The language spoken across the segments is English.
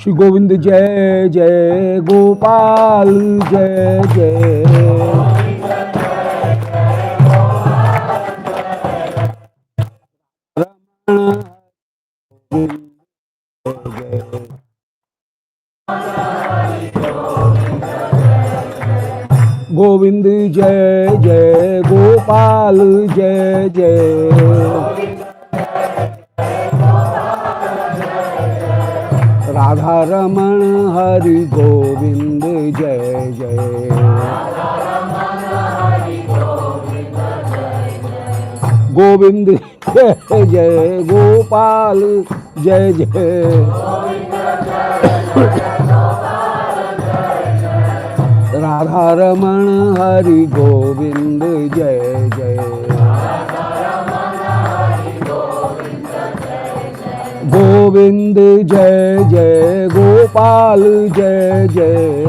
श्री गोविंद जय जय गोपाल जय जय। गोविंद जय जय गोपाल जय जय। राधा रमण हरि गोविंद जय जय। गोविंद जय जय गोपाल जय जय। राधा रमण हरि गोविंद जय जय। गोविंद जय जय गोपाल जय जय।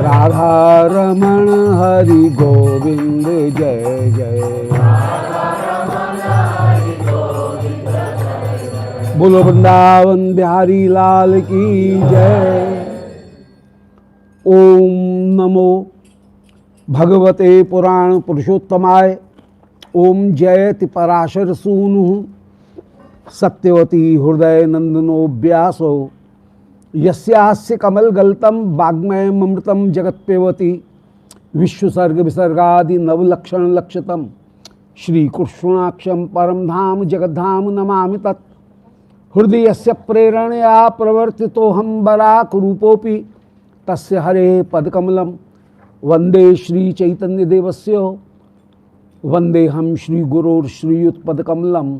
राधा रमण हरि गोविंद जय जय। बोलो वृंदावन बिहारी लाल की जय। ओम नमो भगवते पुराण पुरुषोत्तमाय। ओम जयति पराशर सूनु सत्यवती हृदय नंदनो व्यासो यस्यास्य कमल गलतम वाग्मयमृतम जगत्पेवती विश्वसर्ग विसर्गादि नवलक्षण लक्षतम श्रीकृष्णाक्षम परम धाम जगद्धाम नमामि तत्। हृदयस्य प्रेरणया प्रवर्तितोऽहं बराक रूपोऽपि तस्य हरे पदकमलं वन्दे श्री चैतन्य देवस्य। वंदेहम श्री गुरोर्श्रीयुतपदकमलं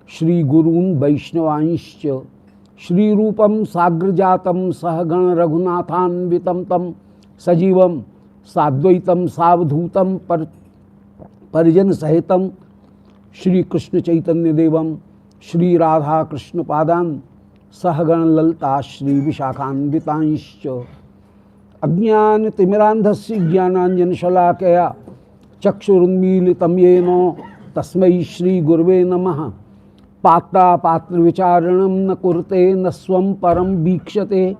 श्री गुरून् वैष्णवांश्च श्री रूपम साग्रजातम सहगण रघुनाथान्वितं तं सजीवं साद्वैतं सावधूतं परिजन सहितं श्री कृष्ण चैतन्य देवं श्री राधा कृष्ण पादान सहगण ललता श्री विशाखान्वितांश्च। अज्ञान तिमिरांधस्य ज्ञानांजन शलाकया चक्षुरुन्मीलितं येन तस्मै श्री गुरवे नमः। पात्रा पात्र विचारणं न कुरुते न स्वं परम वीक्षते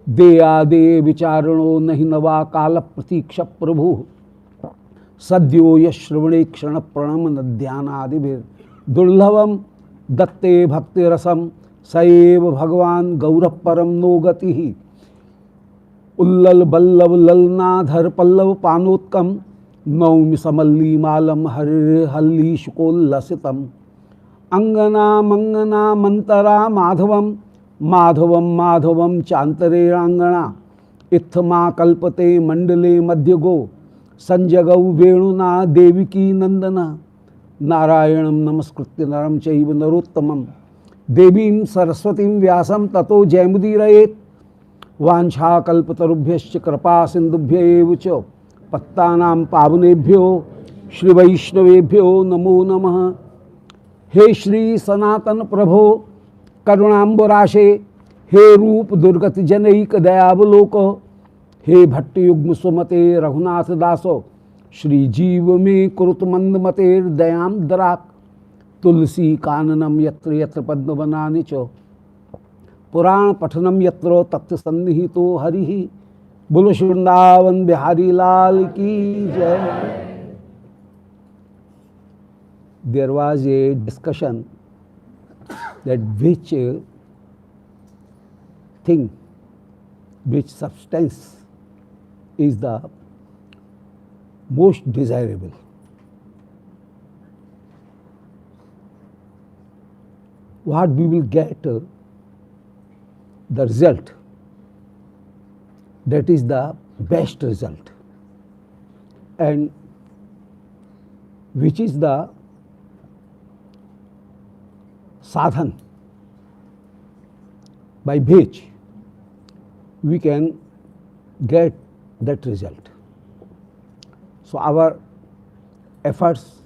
देयादे विचारणो नहि नवा काल प्रतीक्ष प्रभु। सद्यो यश्रवणे क्षण प्रणम नद्यानादिभिर्दुर्लभं दत्ते भक्तिरसं सएव भगवान् गौरः परम नो गतिः। उल्लल बल्लव ललनाधर पल्लव पानोत्कम नौमि समल्ली मालम हरि हल्ली शुकोल्लसितम। अंगना मंगना मंतरा माधवम माधवम माधवम चांतरेणांगना। इत्थमा कल्पते मंडले मध्यगो संजगौ वेणुना देविकी नंदना। नारायणं नमस्कृत्य नरं चैव नरोत्तमं देवीं सरस्वतीं व्यासं ततो जयमुदीरयेत्। वाञ्छाकल्पतरुभ्यश्च कृपा सिन्धुभ्यैव च पत्तानां पावनेभ्यो श्री वैष्णवेभ्यो नमो नमः। हे श्री सनातन प्रभो करुणाम्बुराशे हे रूप दुर्गत जनैक दयावलोक। हे भट्ट युग्म सुमते रघुनाथ दासो श्री जीव में कुरुत मंद मतेर दयां दराक। तुलसी काननम यत्र यत्र पद्मवनानि च पुराण पठनम यत्र तत्र सन्निहितो हरिः। बोलो श्री वृंदावन बिहारी लाल की जय। There was a discussion that which thing, which substance is the most desirable. What we will get the result, that is the best result, and which is the sadhan by which we can get that result. So our efforts,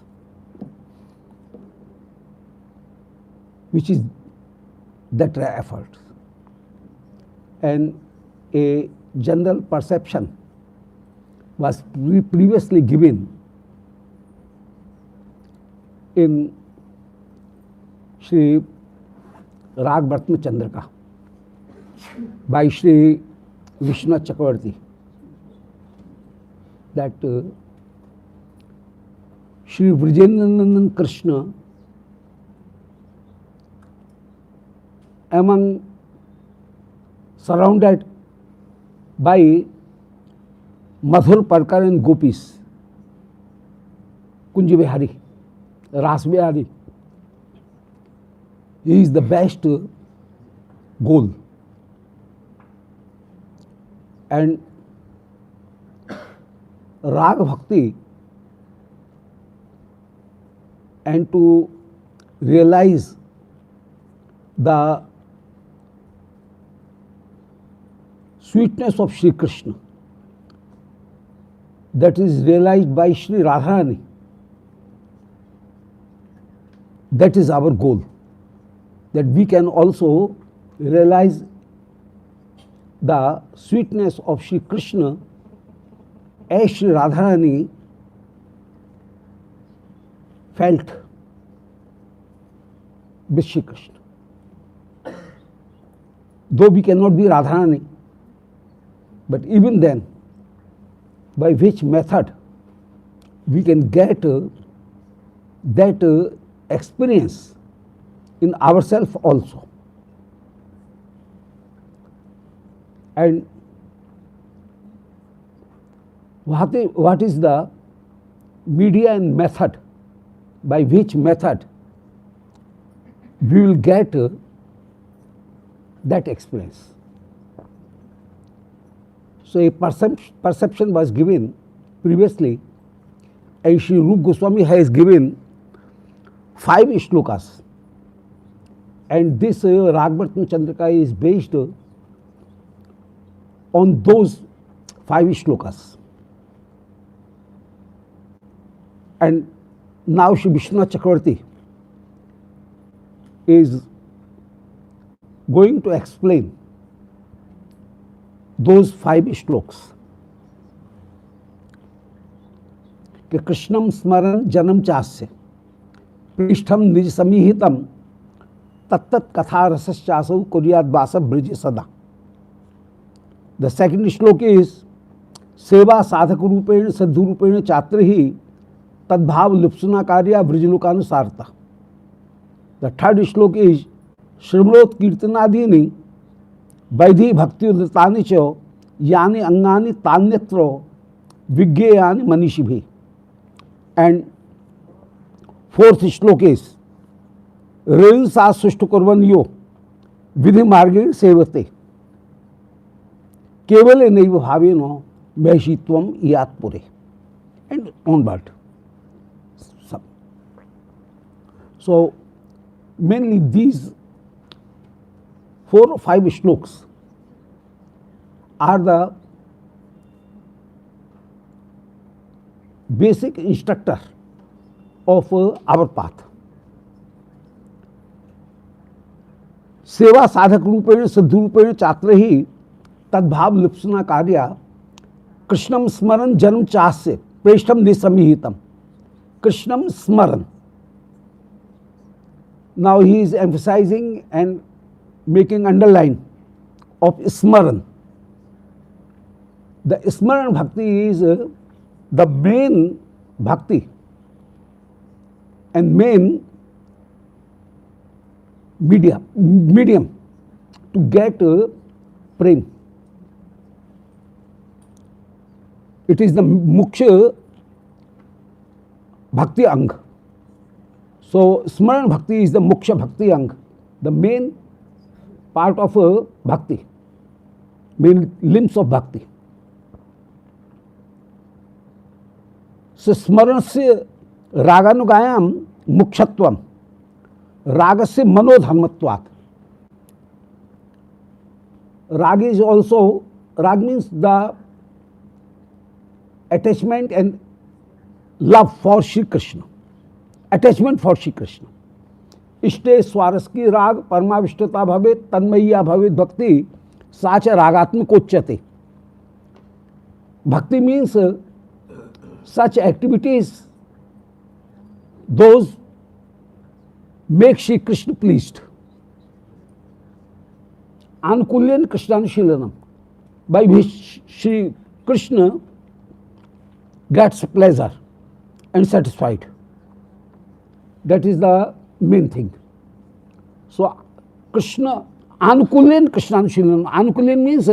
which is that effort, and a general perception was previously given in Shri Raga Ratnachandra का by Shri Vishwanath Chakravarti, that Shri Vrijendrananan Krishna, among surrounded by Madhur Parkar and Gopis, Kunj Bihari, Ras Bihari, he is the best goal. And Rag Bhakti, and to realize the sweetness of Shri Krishna that is realized by Shri Radharani, that is our goal, that we can also realize the sweetness of Shri Krishna as Shri Radharani felt with Shri Krishna. Though we cannot be Radharani, but even then, by which method we can get that experience in ourselves also. And what is the media and method, by which method we will get that experience. So a perception was given previously, and Shri Rupa Goswami has given 5 shlokas, and this Ragvartan Chandrika is based on those 5 shlokas. And now Shri Vishwanath Chakravarti is going to explain those 5 shloks. कि कृष्णम स्मरण जन्म चास्य पृष्ठम निज समीहितम तत्तत् कथा रसश्चासौ कुर्याद वास ब्रज सदा. The second shlok is सेवा साधक रूपेण सिद्धु रूपेण चात्र ही तद्भाव लुप्सना कार्या ब्रजलोकानुसारता. The third shlok is श्रवणोत कीर्तनादीनि vaidhi भक्तियुक्तानि च यानि अंगानि तान्यत्र विज्ञेयानि मनीषिभिः. And fourth shlok is रेणुसा सुष्टु कुर्वन् यो विधि मार्गेण सेवते केवल नैव भावेन वैशित्वम यात्पुरे. And onward. So mainly these 4 or 5 shloks are the basic instructor of our path. सेवा साधक रूपेण सिद्धु रूपेण चात्र ही तद्भाव लिप्सना कार्या कृष्णम स्मरण जन्म चास्य प्रेष्ठम निसमीहितम. कृष्णम स्मरण. Now he is emphasizing and making underline of Smaran. The Smaran Bhakti is the main Bhakti and main medium to get prem. It is the Mukhya Bhakti Ang. So Smaran Bhakti is the Mukhya Bhakti Ang, the main part of Bhakti, main limbs of Bhakti. So Smaranasya Raganugayam Mukshatvam Ragasya Manodharmatvat. Rag is also, Rag means the attachment and love for Shri Krishna. Attachment for Shri Krishna. इष्टे स्वारस की राग परमाविष्टता भवे तन्मय्या भवे भक्ति साच रागात्मकोच्यते. Bhakti means such activities, those make Shri Krishna pleased. Anukulyan Krishnanushīlanam, by which Shri Krishna gets pleasure and satisfied. That is the main thing. So Krishna, Anukulyan Krishnanushīlanam. Anukulyan means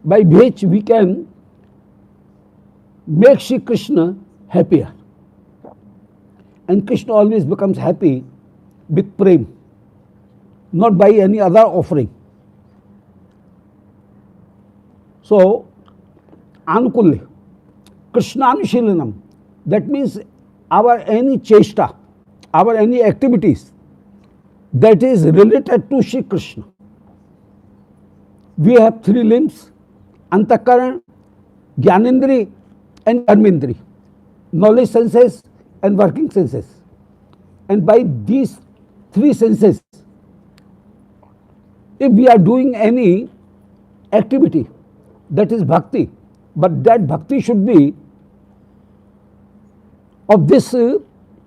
by which we can make Shri Krishna happier. And Krishna always becomes happy with prem, not by any other offering. So, Anukulya, Krishnanushīlanam, that means our any chesta, our any activities that is related to Shri Krishna. We have three limbs, Antakaran, Jnanendri and Karmendri, knowledge senses and working senses. And by these three senses, if we are doing any activity, that is bhakti, but that bhakti should be of this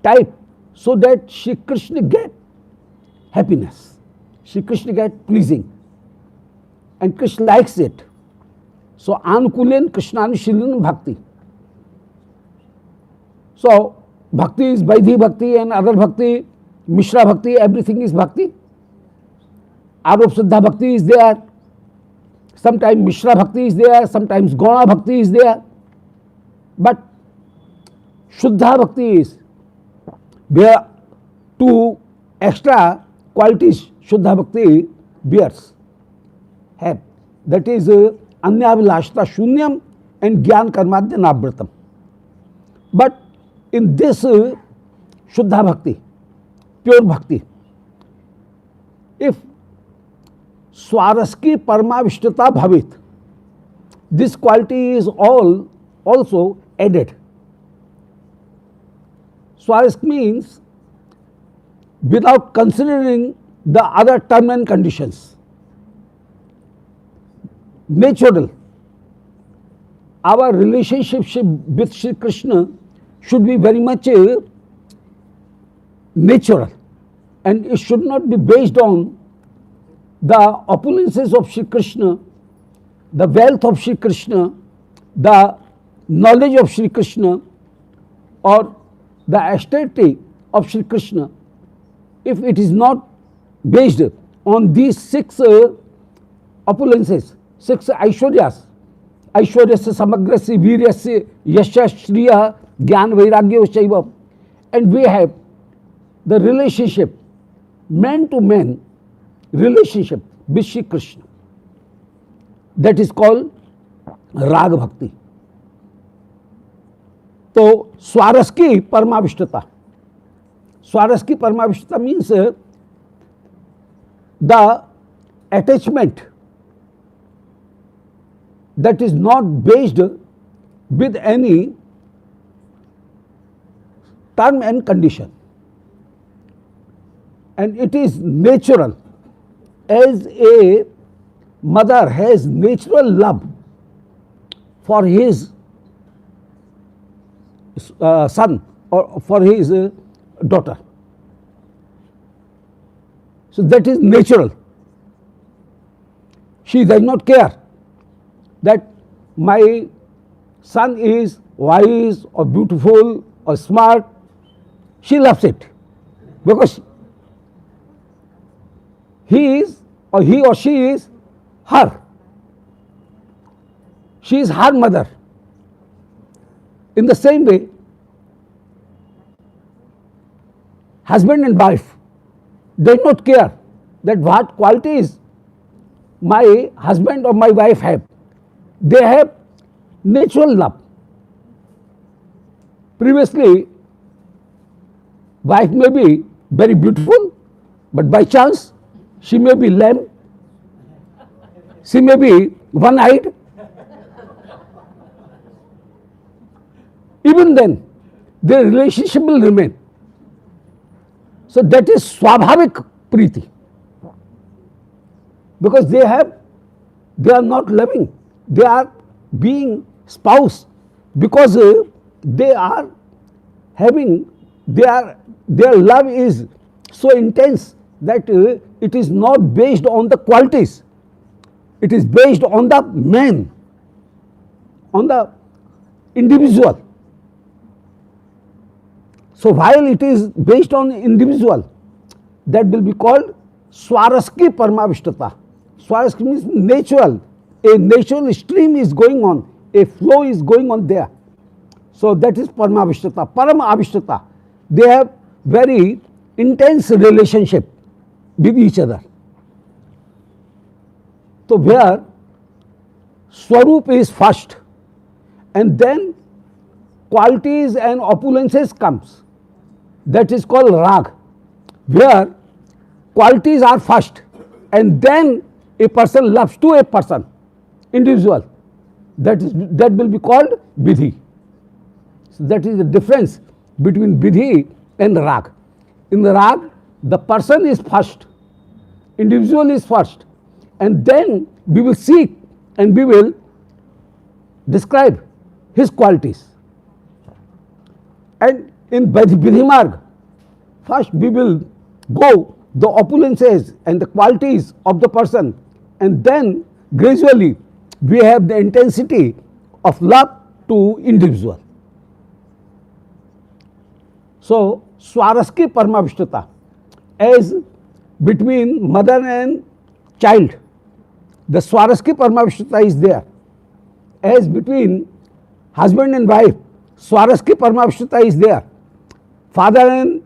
type, so that Shri Krishna get happiness, Shri Krishna get pleasing, and Krishna likes it. So Anukulyan Krishnanushīlanam bhakti. So bhakti is Vaidhi bhakti and other bhakti, Mishra bhakti, everything is bhakti. Arop Siddha bhakti is there. Sometimes Mishra bhakti is there, sometimes Gauna bhakti is there. But Shuddha bhakti is where two extra qualities Shuddha bhakti bears, have. That is Anyavilashta Shunyam and Gyan Karmadya Navratam. But in this Shuddha bhakti, pure bhakti, if Swaraski Parmavishtata Bhavit, this quality is all also added. Swarask means without considering the other term and conditions. Natural. Our relationship with Shri Krishna should be very much natural, and it should not be based on the opulences of Shri Krishna, the wealth of Shri Krishna, the knowledge of Shri Krishna, or the austerity of Shri Krishna. If it is not based on these six opulences, six Aishwaryas, Aishwaryasya Samagrasya Viryasya Yasha Shriya Gyan Vairagya Shaiva, and we have the relationship, man to man relationship with Shri Krishna, that is called Rag Bhakti. So Swaraski Parmavishtata. Swaraski Parmavishtata means the attachment that is not based with any term and condition, and it is natural. As a mother has natural love for his son or for his daughter, so that is natural. She does not care that my son is wise or beautiful or smart. She loves it because he or she is her. She is her mother. In the same way, husband and wife, they do not care that what qualities my husband or my wife have. They have natural love. Previously, wife may be very beautiful, but by chance she may be lame, she may be one-eyed. Even then, their relationship will remain. So that is swabhavik priti, because they are not loving, they are being spouse, because they are having their love is so intense that it is not based on the qualities, it is based on the man, on the individual. So while it is based on individual, that will be called swaraski parmavishtata. Swaraski means natural. A natural stream is going on, a flow is going on there. So that is parmavishtata. Paramavishtata. They have very intense relationship with each other. So where Swarup is first, and then qualities and opulences comes, that is called Rag. Where qualities are first, and then a person loves to a person, individual, that will be called Vidhi. So that is the difference between Vidhi and Rag. In the Rag, the person is first, individual is first, and then we will seek and we will describe his qualities. And in Vidhi Marg, first we will go the opulences and the qualities of the person, and then gradually we have the intensity of love to individual. So Swaraski Parmavishtata, as between mother and child, the Swaraski Parmavishtata is there. As between husband and wife, Swaraski Parmavishtata is there. Father and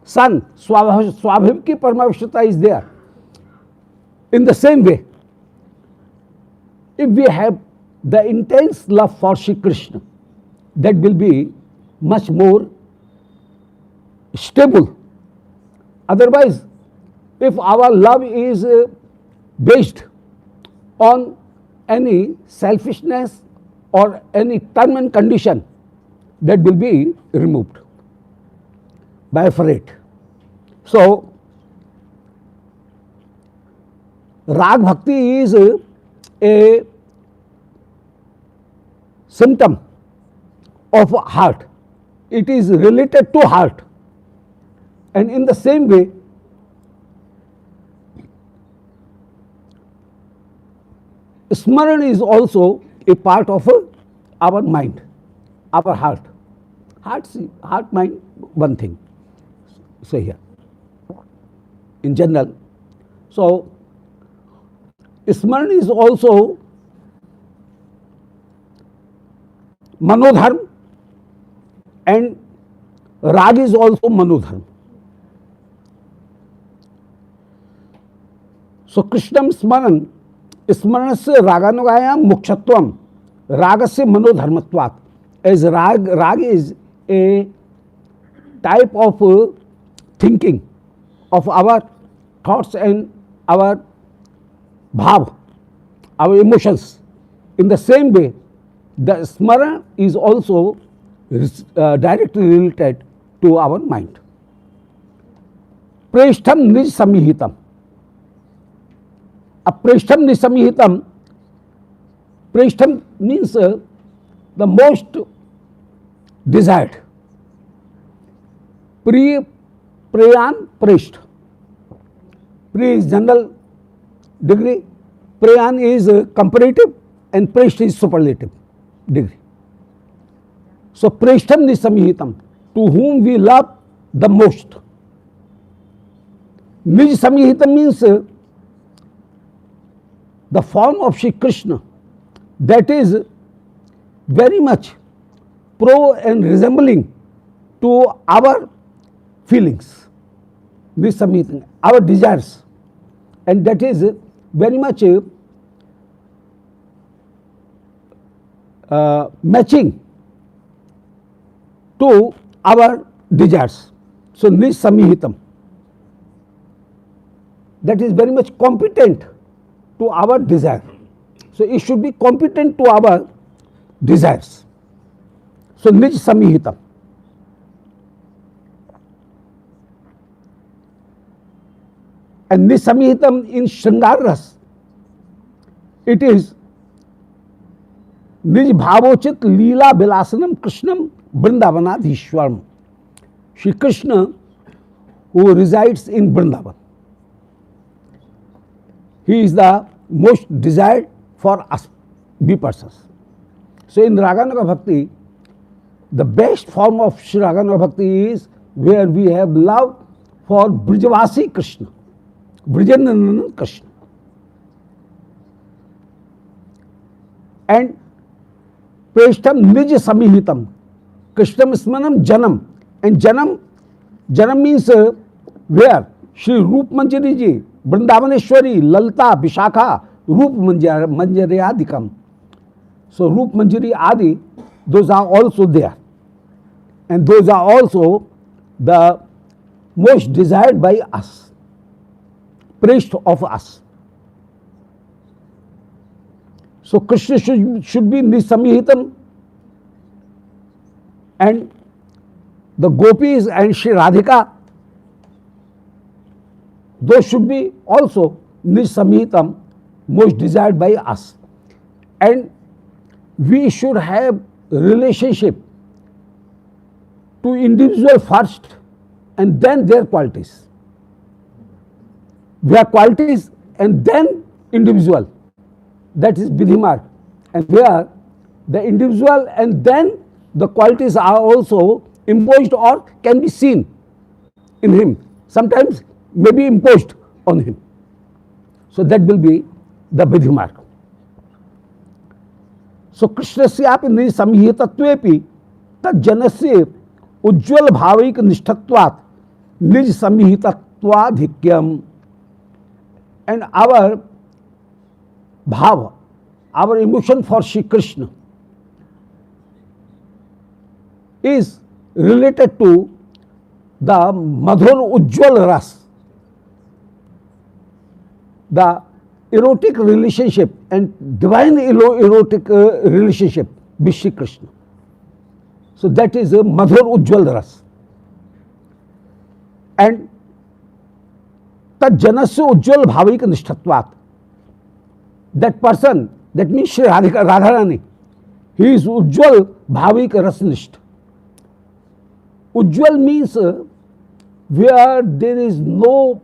son, Swabhaviki Parmavishtata is there. In the same way, if we have the intense love for Shri Krishna, that will be much more stable. Otherwise, if our love is based on any selfishness or any term and condition, that will be removed by fate. So, Rag Bhakti is a symptom of heart. It is related to heart. And in the same way, Smaran is also a part of our mind, our heart. Heart, mind, one thing. So here, in general. So, Smaran is also Manodharm, and Rag is also Manodharm. So, Krishnam Smaran, Smaranasya Raganugayam Mukshत्वम, Ragasya Manodharmatvat. As Rag is a type of thinking of our thoughts and our bhav, our emotions. In the same way, the Smara is also directly related to our mind. Preshtham Nij Samihitam. A Preshtham Nij Samihitam, Preshtham means the most desired. Preyan Presht. Pre is general degree, Preyan is comparative, and Presht is superlative degree. So, Preshtham Nisamihitam, to whom we love the most. Nij Samihitam means the form of Shri Krishna, that is very much pro and resembling to our feelings, Nij Samihitam, our desires, and that is very much matching to our desires. So, Nij Samihitam, that is very much competent to our desire. So, it should be competent to our desires. So, Nij Samihitam. And Nij Samihitam in Shringar Ras, it is Nij Bhavochit Leela Bilasanam Krishnam Vrindavanadhishwaram. Shri Krishna who resides in Vrindavan. He is the most desired for us, we persons. So in Raganuga Bhakti, the best form of Sri Raganuga Bhakti is where we have love for Brijavasi Krishna, Brijanandan Krishna. And Preshtam Nij Samihitam, Krishnam Smanam Janam. And Janam means where Shri Rup Manjari ji, Vrindavaneshwari, Lalita, Vishakha, Rup Manjari Adikam. So Rup Manjari Adi, those are also there. And those are also the most desired by us, praised of us. So Krishna should be Nisamihitam, and the gopis and Shri Radhika, those should be also Nisamihitam, most desired by us. And we should have relationship to individual first and then their qualities. Their qualities and then individual. That is Vidhi mark. And where the individual and then the qualities are also imposed or can be seen in him. Sometimes may be imposed on him. So that will be the Vidhi mark. So Krishnasyapi nisamhitatvepi tajjanasya ujjwal bhavik nishthatvat nij samhitatvadhikyam. And our bhava, our emotion for Shri Krishna is related to the Madhur Ujjwal Ras, the erotic relationship and divine erotic relationship with Shri Krishna. So that is a Madhur Ujjwal Ras. And Tad Janasya Ujjwal Bhavik Nishthatvat. That person, that means Shri Radharani, he is Ujjwal Bhavik Rasnisht. Ujjwal means where there is no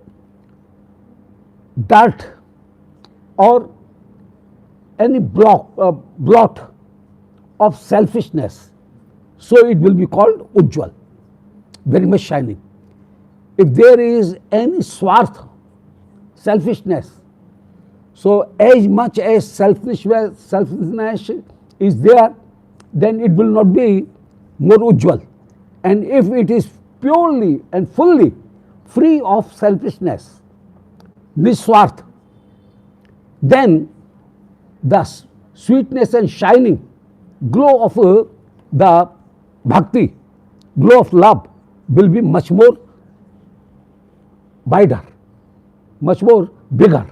dirt or any blot of selfishness. So it will be called Ujjwal, very much shining. If there is any swarth, selfishness, so as much as selfishness is there, then it will not be more Ujjwal. And if it is purely and fully free of selfishness, Niswarth, then the sweetness and shining glow of the bhakti, glow of love will be much more wider, much more bigger.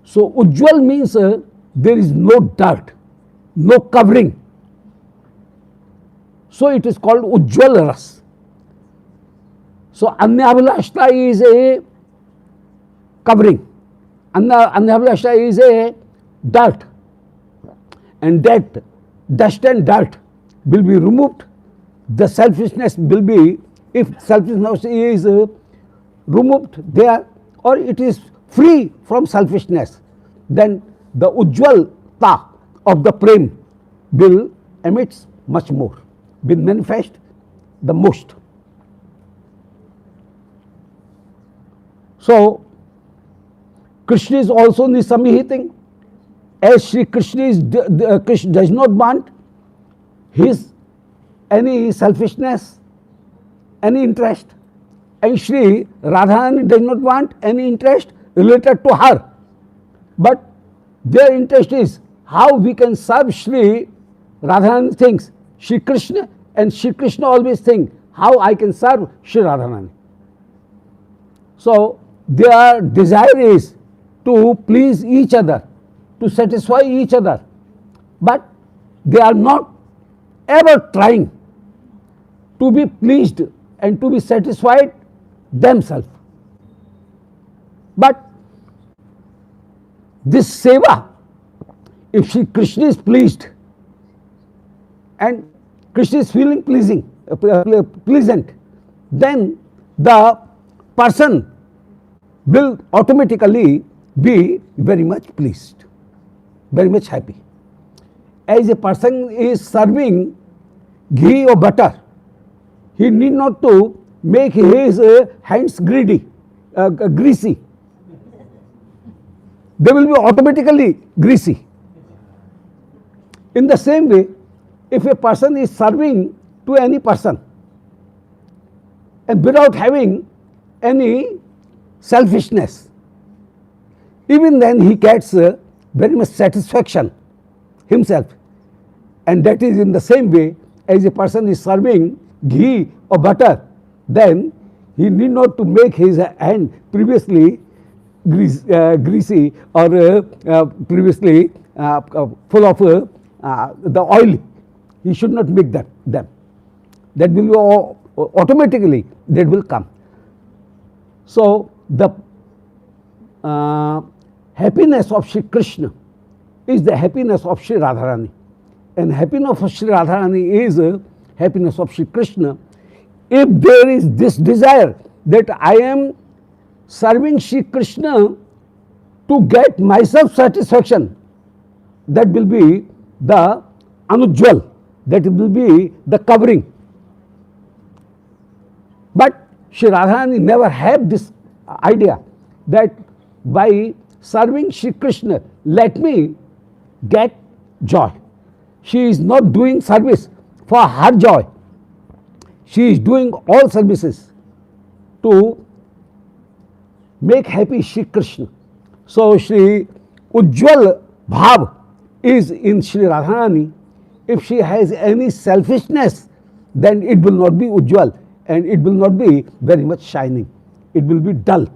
So Ujjwal means there is no dirt, no covering. So it is called Ujjwal Ras. So Anyabhalashta is a covering. Anyabhalashta is a dirt. And that dust and dirt will be removed. The selfishness will be, if selfishness is removed there or it is free from selfishness, then the Ujjwalta of the prem will emit much more, will manifest the most. So Krishna is also Nisamihiting. As Shri Krishna does not want his any selfishness, any interest, and Shri Radharani does not want any interest related to her, but their interest is how we can serve Shri Radharani thinks Shri Krishna, and Shri Krishna always think how I can serve Shri Radharani. So their desire is to please each other, to satisfy each other, but they are not ever trying to be pleased and to be satisfied themselves. But this seva, if Shri Krishna is pleased and Krishna is feeling pleasant, then the person will automatically be very much pleased, very much happy. As a person is serving ghee or butter, he need not to make his hands greasy. They will be automatically greasy. In the same way, if a person is serving to any person and without having any selfishness, even then he gets very much satisfaction himself. And that is in the same way, as a person is serving ghee or butter, then he need not to make his hand previously greasy or previously full of the oil. He should not make them. That will be automatically, that will come. So the happiness of Shri Krishna is the happiness of Shri Radharani, and happiness of Shri Radharani is happiness of Shri Krishna. If there is this desire that I am serving Shri Krishna to get myself satisfaction, that will be the anujjwal, that will be the covering. But Shri Radharani never had this idea that by serving Shri Krishna, let me get joy. She is not doing service for her joy. She is doing all services to make happy Shri Krishna. So Shri Ujjwal Bhav is in Shri Radharani. If she has any selfishness, then it will not be Ujjwal and it will not be very much shining. It will be dull.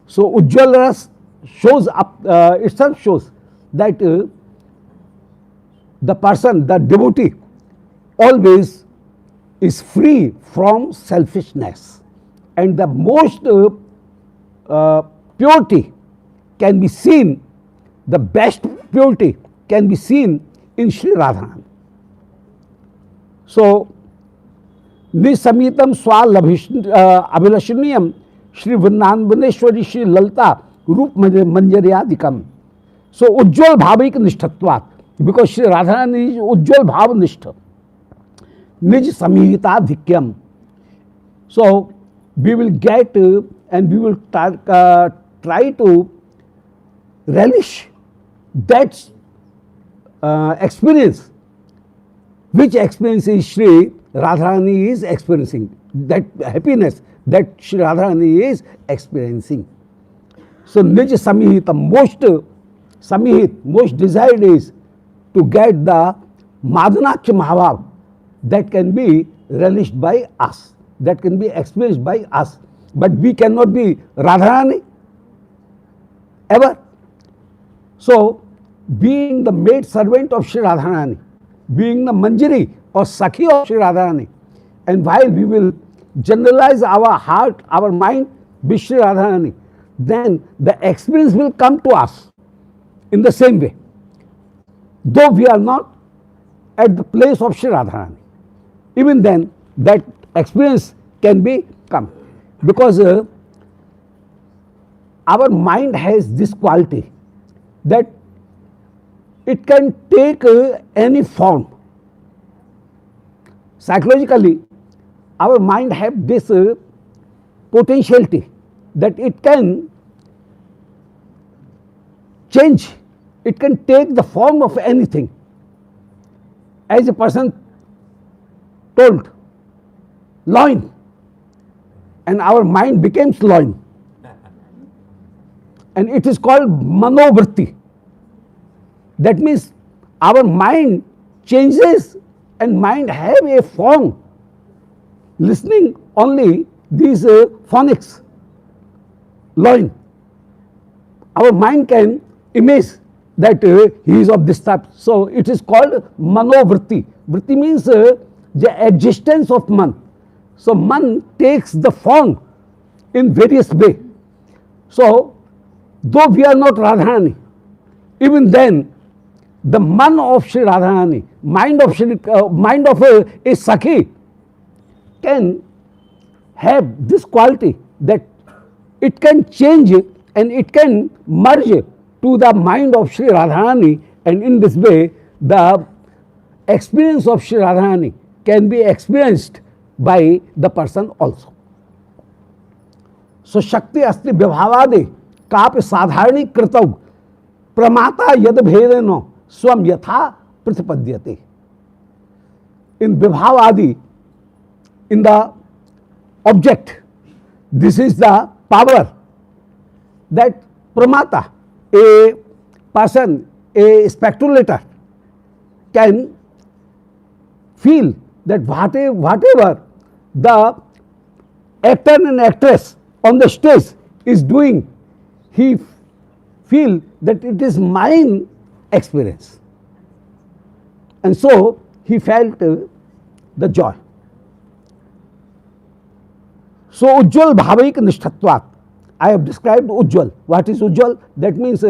So Ujjwal Ras shows up, itself shows that the person, the devotee, always is free from selfishness, and the most purity can be seen, the best purity can be seen in Shri Radharani. So Nisamitam Swalabhishniyam Shri Vrindanvaneshwari Shri Lalita Rup Manjaryadikam. So Ujjwal Bhavik Nishthatvat, because Shri Radharani is Ujjwal Bhav Nishtha. Nij Samhitadhikyam. So we will get and we will try to relish that experience, which experience is Shri Radharani is experiencing, that happiness that Shri Radharani is experiencing. So Nij Samhita, most desired is to get the Madhanakya Mahabhav that can be relished by us, that can be experienced by us. But we cannot be Radharani ever. So being the maid servant of Shri Radharani, being the Manjari or Sakhi of Shri Radharani, and while we will generalize our heart, our mind with Shri Radharani, then the experience will come to us in the same way, though we are not at the place of Shri Radharani. Even then that experience can be come, because our mind has this quality that it can take any form. Psychologically, our mind has this potentiality that it can change, it can take the form of anything. As a person told, loin, and our mind becomes loin, and it is called manovritti. That means our mind changes and mind have a form, listening only these phonics, loin. Our mind can image that he is of this type. So it is called manovritti. Vritti means the existence of man. So man takes the form in various way. So though we are not Radharani, even then the man of Shri Radharani, mind of a Sakhi, can have this quality that it can change and it can merge to the mind of Sri Radharani, and in this way the experience of Sri Radharani can be experienced by the person also. So Shakti Asti Vibhavadi Kapi Sadharani Kritau Pramata Yad Bhedeno Swam Yatha Pratipadyate. In Vibhavadi, in the object, this is the power that Pramata, a person, a speculator, can feel that whatever the actor and actress on the stage is doing, he feel that it is mine experience, and so he felt the joy. So Ujjwal Bhavik Nishthatvat, I have described Ujjwal. What is Ujjwal? That means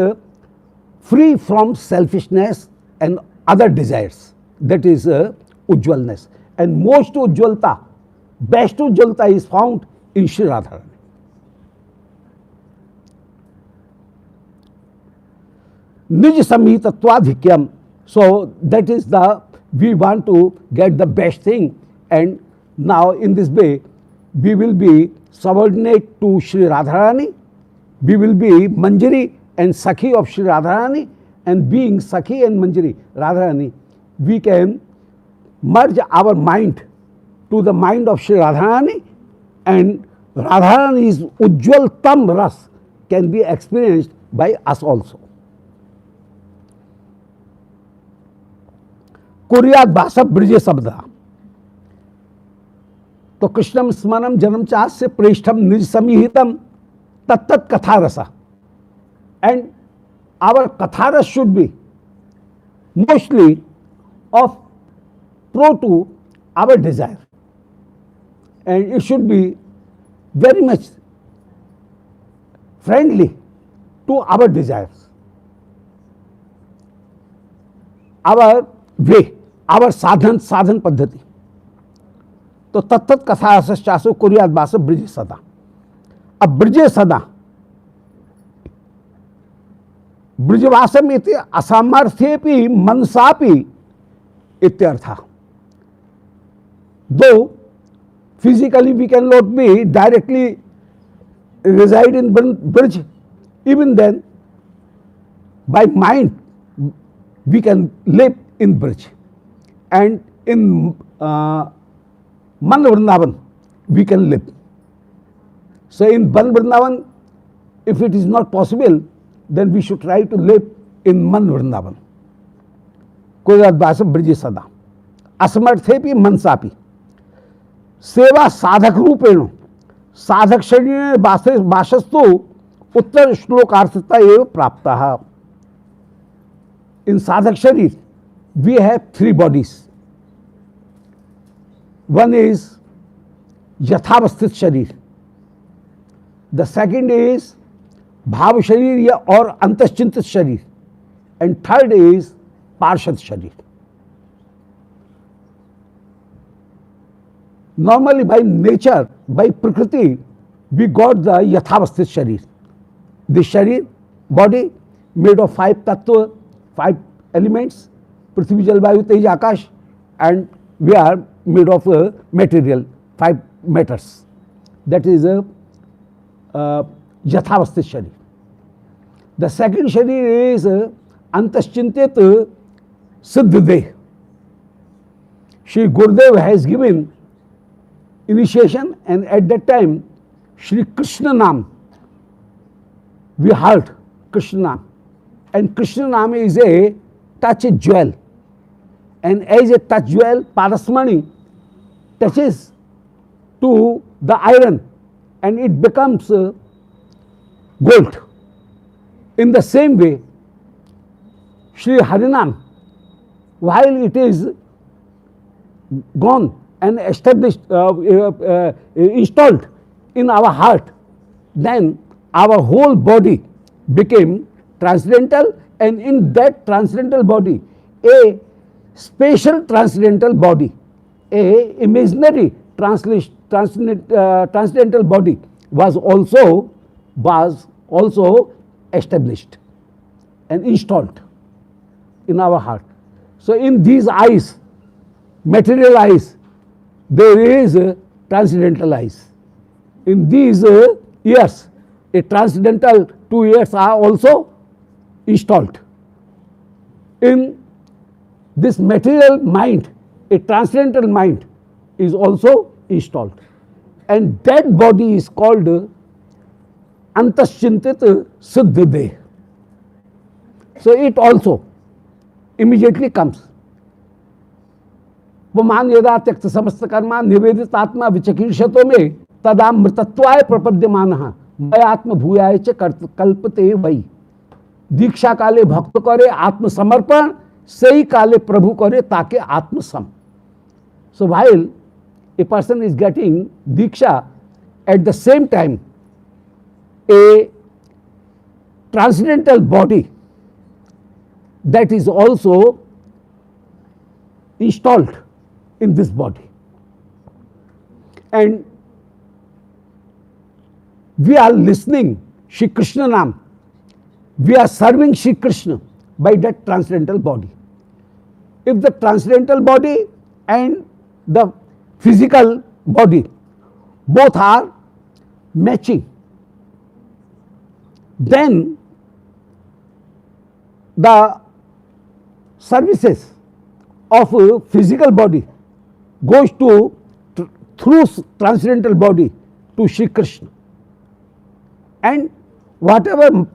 free from selfishness and other desires. That is Ujjwalness. And most Ujjwalta, best Ujjwalta is found in Sri Radharani. Nij Samhitatvadhikyam. So that is the, we want to get the best thing, and now in this way we will be subordinate to Sri Radharani, we will be Manjari and Sakhi of Sri Radharani, and being Sakhi and Manjari Radharani, we can merge our mind to the mind of Sri Radharani, and Radharani's Ujjwal Tam Ras can be experienced by us also. कुर्यात भाषा ब्रजे शब्द, तो कृष्णम स्मरम जन्म चास से प्रेष्ठम निज समीहितम तत्त कथा रसा, and our katha rasa should be mostly of pro to our desire, and it should be very much friendly to our desires, our way, our sadhana paddhati. तो तत्त कथा रसश्चासो कुर्यात भाषा ब्रजे सदा. अब ब्रजे सदा, ब्रजवासम इति असामर्थ्येपि मनसापि इत्यर्थ. Though physically we cannot be directly reside in Braj, even then by mind we can live in Braj, and in Man Vrindavan we can live. So in Man Vrindavan, if it is not possible, then we should try to live in Man Vrindavan. Kuryat Bhasa Brije Sada. Asmarthepi Mansapi. सेवा साधक रूपेण साधक शरीर भाषस्तु उत्तर श्लोकार्थता एवं प्राप्त. In sadhaka sharira we have three bodies. One is yathavasthita sharira, the second is भाव शरीर या और अंतश्चिंतित शरीर, एंड थर्ड इज पार्षद शरीर. Normally by nature, by Prakriti, we got the Yathavasthit Sharir. This Sharir, body made of five tattva, five elements, Prithvi, Jal, Vayu, Tej, Akash, and we are made of material, five matters. That is a Yathavasthit Sharir. The second Sharir is Antaschintit Siddhideh. Shri Gurudev has given initiation, and at that time Shri Krishna Nam, we heard Krishna Nam, and Krishna Nam is a touch jewel, and as a touch jewel Parasmani touches to the iron and it becomes gold. In the same way Shri Harinam, while it is gone and established, installed in our heart, then our whole body became transcendental, and in that transcendental body, a spatial transcendental body, a imaginary transcendental body was also established and installed in our heart. So in these eyes, material eyes, there is a transcendental eyes. In these ears, a transcendental two ears are also installed. In this material mind, a transcendental mind is also installed. And that body is called Antaschintit Siddhideh. So it also immediately comes. पुमान यदा त्यक्त समस्त कर्मा निवेदित आत्मा विचकीर्षतो में तदा मृतत्वाय प्रपद्यमानः मैं आत्म भूयाय च कल्पते वही. दीक्षा काले भक्त करे आत्मसमर्पण, सही काले प्रभु करे ताके आत्मसम. So while a person is getting diksha, at the same time a transcendental body that is also installed in this body, and we are listening Shri Krishna Nam, we are serving Shri Krishna by that transcendental body. If the transcendental body and the physical body both are matching, then the services of a physical body goes to through transcendental body to Shri Krishna, and whatever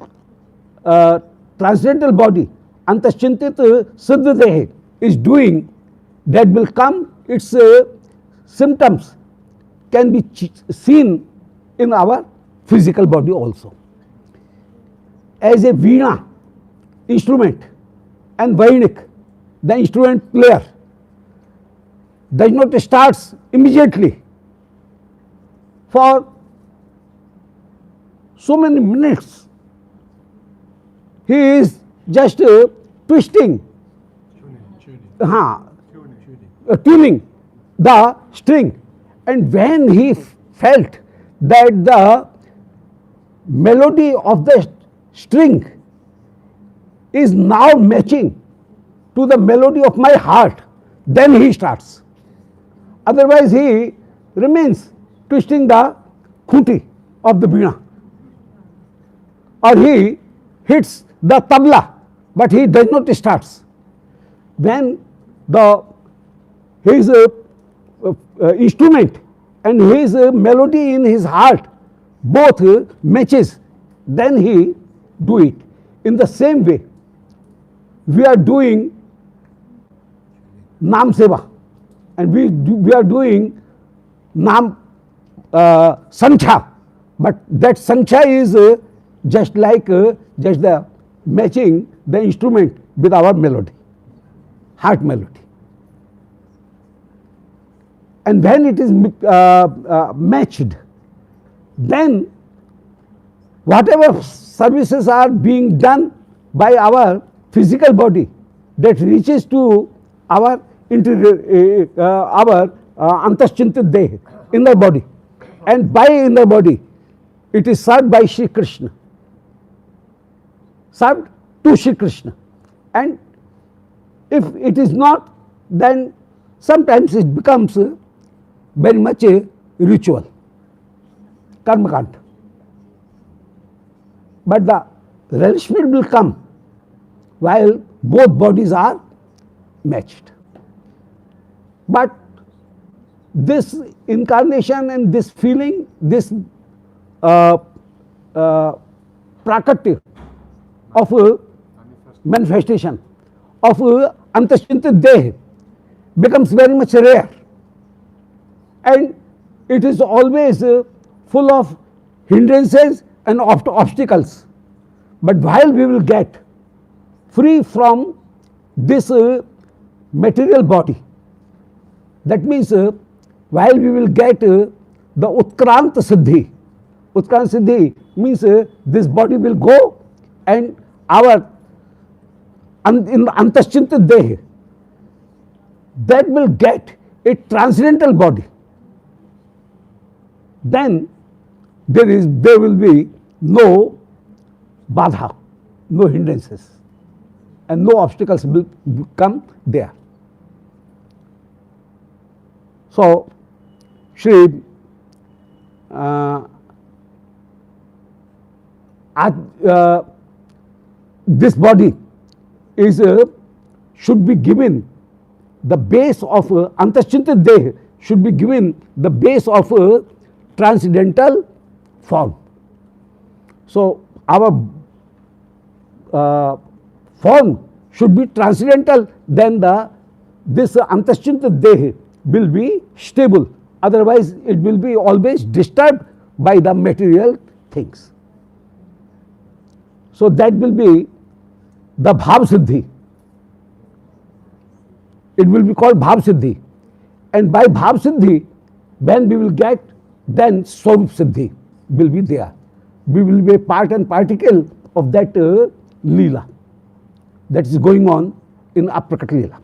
transcendental body Antaschintit Siddhideh is doing, that will come, its symptoms can be seen in our physical body also. As a veena instrument and vainik, the instrument player, does not start immediately. For so many minutes he is just twisting, tuning the string, and when he felt that the melody of the string is now matching to the melody of my heart, then he starts. Otherwise he remains twisting the khuti of the veena, or he hits the tabla, but he does not start. When his instrument and his melody in his heart both matches, then he do it. In the same way, we are doing Nam Seva, and we are doing Nam Sankhya, but that Sankhya is just like just the matching the instrument with our melody, heart melody. And when it is matched, then whatever services are being done by our physical body, that reaches to our Antaschintit Deh, inner body, and by inner body it is served by Shri Krishna, served to Shri Krishna. And if it is not, then sometimes it becomes very much a ritual, karma kant. But the relishment will come while both bodies are matched. But this incarnation and this feeling, this prakatya of manifestation of Antaschintit Deh becomes very much rare, and it is always full of hindrances and obstacles. But while we will get free from this material body, that means while we will get the Utkranta Siddhi, Utkranta Siddhi means this body will go, and our in the Antaschintit Deh, that will get a transcendental body, then there will be no badha, no hindrances, and no obstacles will come there. So, Shri this body is should be given the base of Antashchintat Deh should be given the base of transcendental form. So, our form should be transcendental, then this Antashchintat Deh will be stable, otherwise it will be always disturbed by the material things. So, that will be the Bhav Siddhi. It will be called Bhav Siddhi, and by Bhav Siddhi, when we will get, then Swarup Siddhi will be there. We will be a part and particle of that Leela that is going on in Aprakat Leela.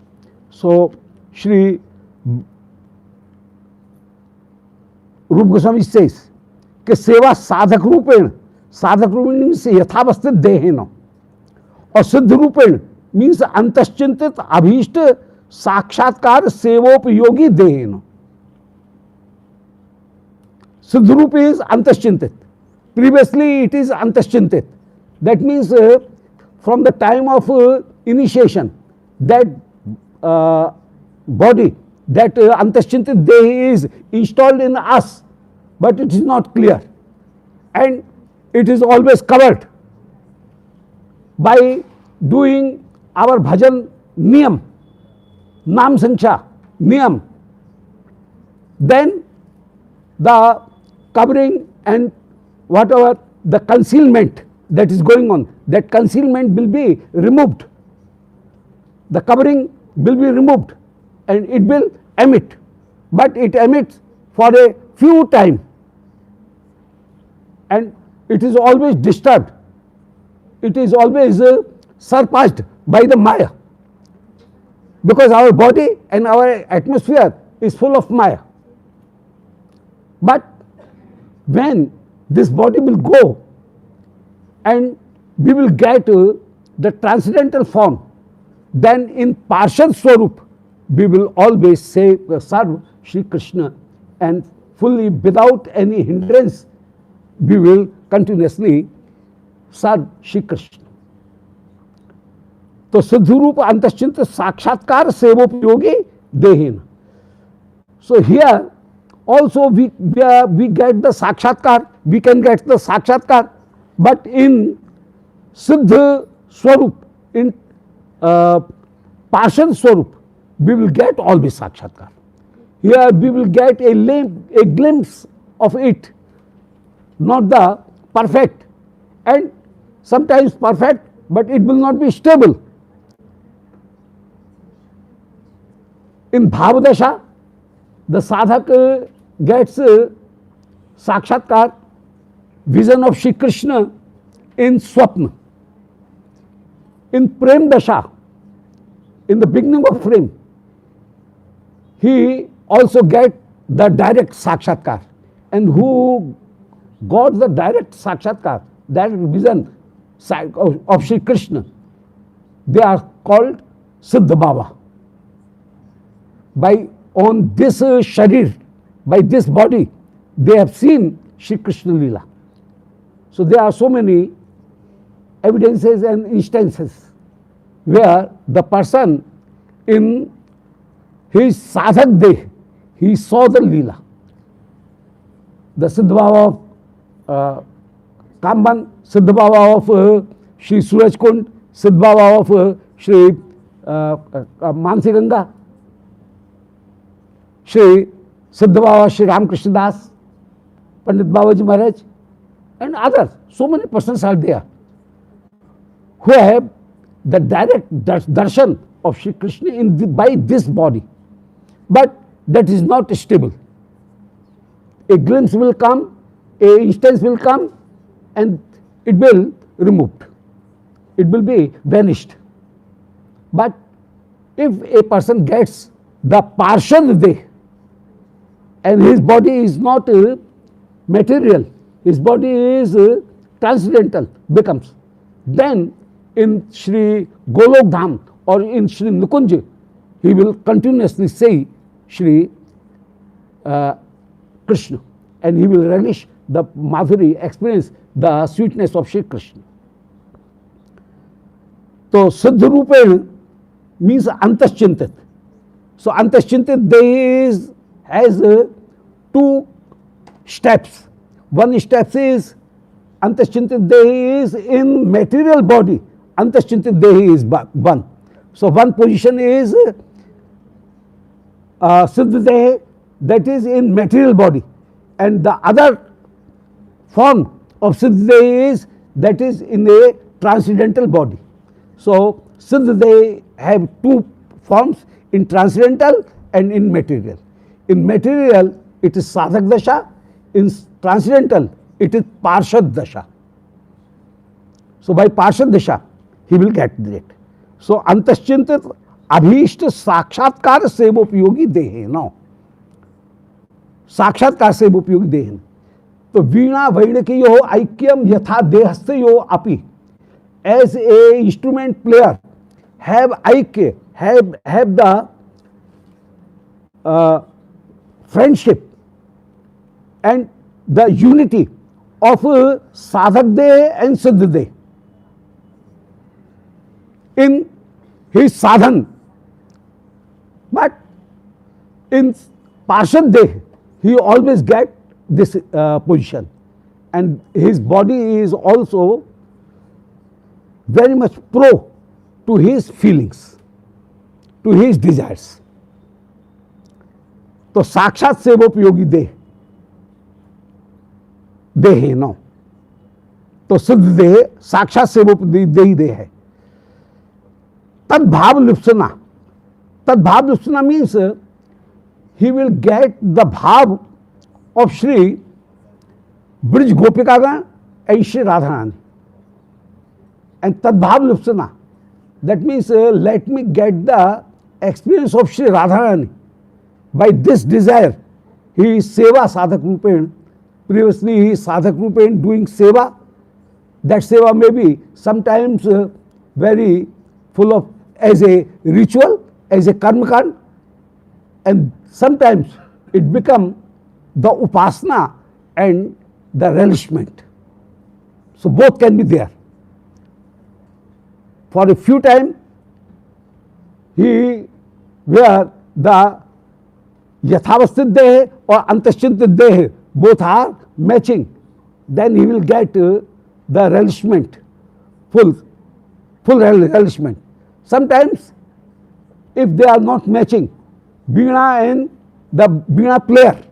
So, Shri Rup Goswami says कि सेवा साधक रूपेण means यथावस्थित देहेन, और सिद्ध रूपेण means अंतश्चिंतित अभीष्ट साक्षात्कार सेवोपयोगी देहेन. सिद्ध रूप is antashchintit. Previously it is antashchintit. That means from the time of initiation, that body, that antashchintit dehi is installed in us, but it is not clear, and it is always covered by doing our bhajan niyam, nam sancha niyam. Then the covering and whatever the concealment that is going on, that concealment will be removed. The covering will be removed and it will emit, but it emits for a few time, and it is always disturbed. It is always surpassed by the Maya, because our body and our atmosphere is full of Maya. But when this body will go and we will get the transcendental form, then in Parshad Swarup we will always say serve Shri Krishna, and fully without any hindrance we will continuously serve Shri Krishna. तो सिद्ध रूप अंतश्चिंत साक्षात्कार सेवोपयोगी देहेन. So here also we get the sakshatkar, we can get the sakshatkar, but in Siddha Swarup, in Parshad Swarup, we will get always sakshatkar. Here we will get a glimpse of it, not the perfect, and sometimes perfect, but it will not be stable. In Bhavadasha, the sadhak gets sakshatkar, vision of Shri Krishna in Swapna. In Prem Dasha, in the beginning of Prem, he also get the direct sakshatkar. And who got the direct sakshatkar, direct vision of Shri Krishna, they are called Siddha Baba. By on this sharir, by this body, they have seen Shri Krishna Leela. So there are so many evidences and instances where the person in his sadhak deh, he saw the Leela. The Siddha Baba of Kamban, Siddha Baba of Shri Suraj Kund, Siddha Baba of Shri Mansi Ganga, Shri Siddha Baba, Shri Ramakrishna Das, Pandit Babaji Maharaj, and others. So many persons are there who have the direct darshan of Shri Krishna by this body. But that is not stable. A glimpse will come, a instance will come, and it will removed. It will be vanished. But if a person gets the partial day, and his body is not material, his body is transcendental, becomes. Then in Shri Golok Dham or in Shri Nikunj, he will continuously say Shri Krishna, and he will relish the madhuri, experience the sweetness of Shri Krishna. So Siddha Rupen means Antaschintit. So Antaschintit Dehi has two steps. One step is Antaschintit Dehi is in material body. Antaschintit Dehi is one. So one position is Siddha Dehi, that is in material body, and the other form of Siddha Dehi is that is in a transcendental body. So Siddha Dehi have two forms, in transcendental and in material. In material it is Sadhak Dasha, in transcendental it is Parshad Dasha. So by Parshad Dasha he will get that. So Antaschintit Abhishta Sakshatkar Sevopyogi Dehe. Now साक्षात्कार से उपयोगी देह, तो वीणा वैणकीयो ऐक्यम यथा देहस्थयो अपि, as a instrument player have aikya, have the friendship and the unity of sadhak deh and siddha deh in his sadhan, but in parshad deh he always get this position, and his body is also very much pro to his feelings, to his desires. तो साक्षात सेवोपयोगी देह है ना, तो सिद्ध देह साक्षात सेवोपयोगी देह है. तद्भाव लुप्सना means he will get the bhav of Shri Brij Gopikagan and Shri Radharani. And Tadbhav Lupsana, that means let me get the experience of Shri Radharani. By this desire, he is Seva Sadhak Rupen. Previously he is Sadhak Rupen doing Seva. That Seva may be sometimes very full of as a ritual, as a karmakand, and sometimes it become the upasana and the relishment. So both can be there. For a few time, he where the yathavasthit deh or antaschintit deh both are matching, then he will get the relishment, full relishment. Sometimes if they are not matching, Veena and the Veena player,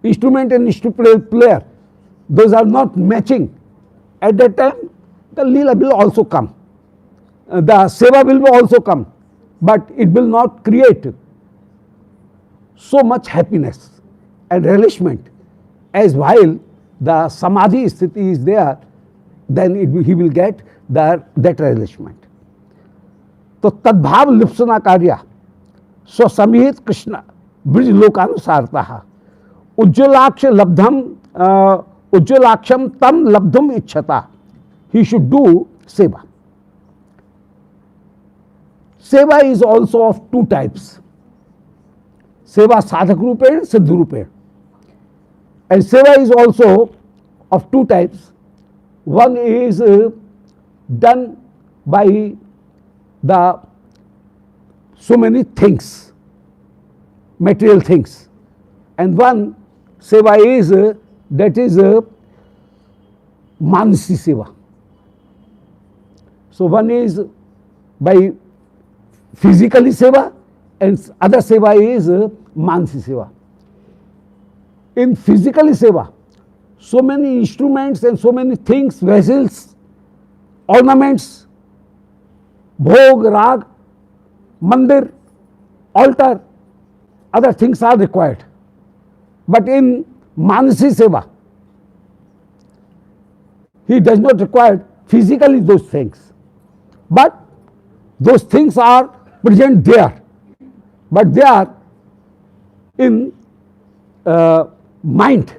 instrument and instrument player, those are not matching. At that time, the Leela will also come. The Seva will also come, but it will not create so much happiness and relishment as while the Samadhi sthiti is there, then he will get that relishment. तो तद्भाव लिप्सना कार्य स्वसमिहित कृष्ण ब्रज लोकानुसारता उज्ज्वलाक्ष लब्धम उज्ज्वलाक्षम तम लब्धुम इच्छता, he should do seva. Seva is also of two types, seva sadhak rupen, siddha rupen. And seva is also of two types. One is done by the so many things, material things, and one seva is that is manasi seva. So one is by physically seva and other seva is manasi seva. In physically seva, so many instruments and so many things, vessels, ornaments, bhog, rag, mandir, altar, other things are required. But in manasi seva, he does not require physically those things, but those things are present there, but they are in mind,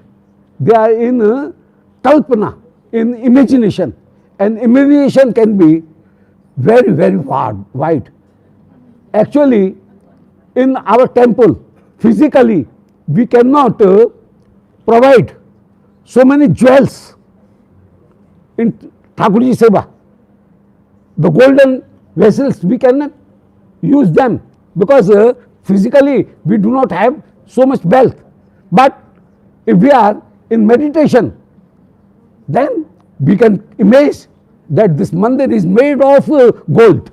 they are in kalpana, in imagination. And imagination can be very, very wide. Actually, in our temple, physically, we cannot provide so many jewels in Thakurji Seva. The golden vessels, we cannot use them because physically we do not have so much wealth. But if we are in meditation, then we can imagine that this mandir is made of gold.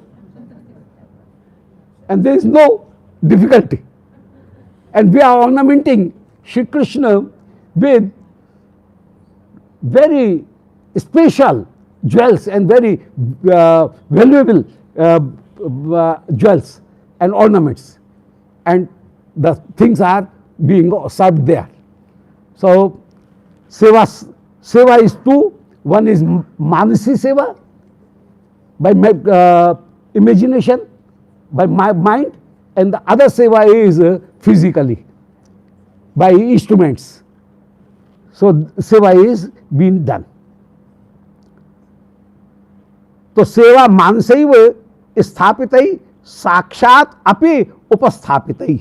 And there is no difficulty. And we are ornamenting Shri Krishna with very special jewels and very valuable jewels and ornaments. And the things are being served there. So, seva is two. One is manasi seva, by imagination, by my mind, and the other seva is physically, by instruments. So, seva is being done. तो सेवा मानसैव स्थापितै साक्षात अपि उपस्थापितै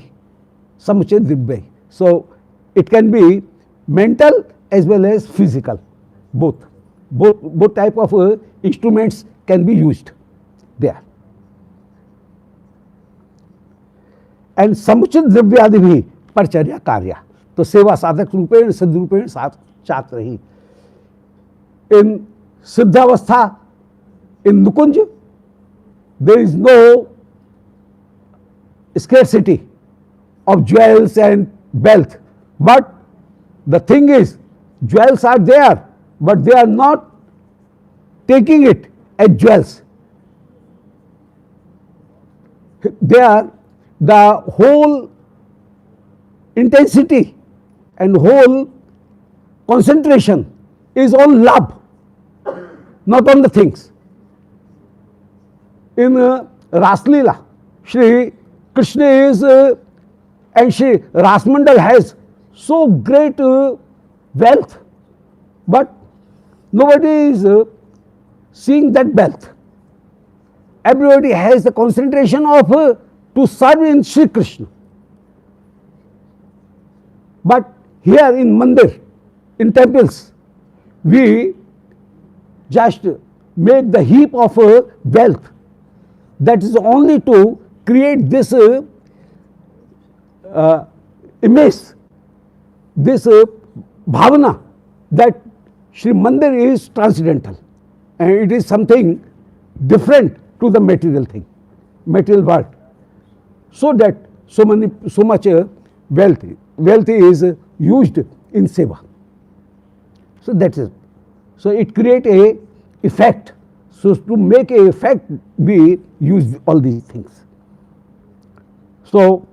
समुचित दिव्यै. So it can be mental as well as physical, both type of instruments can be used there. And समुचित द्रव्यादि भी परिचर्या कार्य. तो सेवा साधक रूपेण सिद्धरूपेण छात्र ही. In सिद्धावस्था, in Nukunj, there is no scarcity of jewels and wealth. But the thing is, jewels are there, but they are not taking it as jewels. There, the whole intensity and whole concentration is on love, not on the things. In Raslila, Shri Krishna is and Shri Rasmandal has so great wealth, but nobody is seeing that wealth. Everybody has the concentration of to serve in Shri Krishna. But here in Mandir, in temples, we just make the heap of wealth. That is only to create this image, this bhavana that Shri Mandir is transcendental and it is something different to the material thing, material world. So that so much wealth is used in seva. So that is, so it create a effect. So to make a effect, we use all these things. So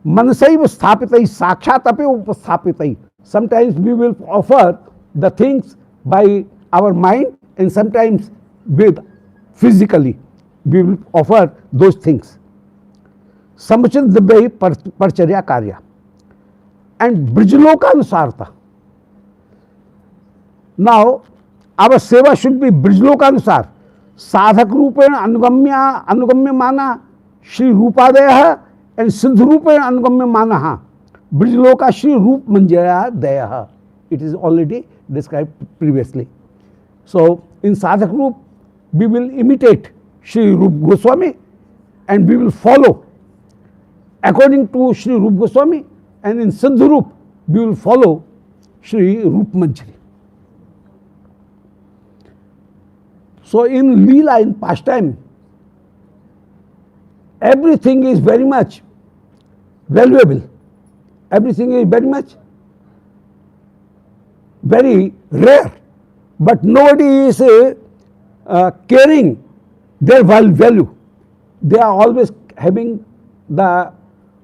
manasaiva sthapitai sakshat api upasthapitai. Sometimes we will offer the things by our mind and sometimes with physically we will offer those things. Samuchit dibbhai parcharya karya. And brijlokanusarta. Now, our seva should be brijlokanusar. Sadhak rupen anugamya mana Shri Rupadaya and Siddh rupen anugamya manaha. Brijloka Shri Rup Manjaya Dayaha. It is already described previously. So, in Sadhak Rup, we will imitate Shri Rup Goswami and we will follow according to Shri Rup Goswami, and in Siddh Rup, we will follow Shri Rup Manjari. So in Leela, in pastime, everything is very much valuable. Everything is very much very rare. But nobody is caring their value. They are always having the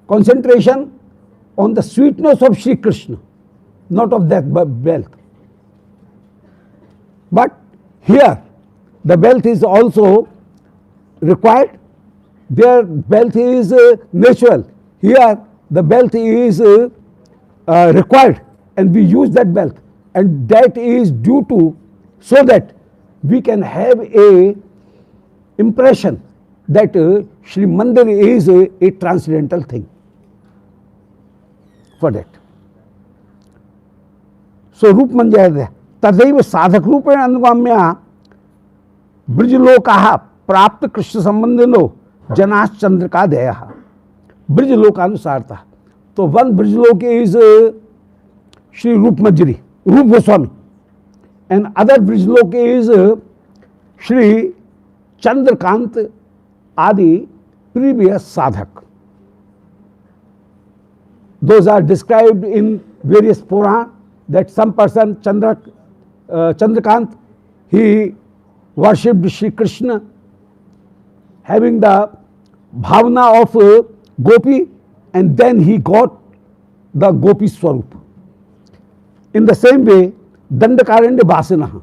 concentration on the sweetness of Shri Krishna, not of that wealth. But here, the wealth is also required. Their wealth is natural. Here, the wealth is required, and we use that wealth, and that is due to, so that we can have a impression that Shri Mandir is a transcendental thing. For that, so रूप मंजर तदैव साधक रूपेण अनुगाम्या ब्रजलोका प्राप्त कृष्ण संबंधिनो जनाश चंद्र का दया ब्रजलोकानुसारता. तो one ब्रजलोक is Shri Rupa Manjari, Rupa Goswami, and other Brajlok is Shri Chandrakant adi previous साधक. Those are described in various Puran, that some person Chandrakant, he worshipped Shri Krishna having the bhavana of gopi, and then he got the gopi swarup. In the same way, Dandakaranya Vasana.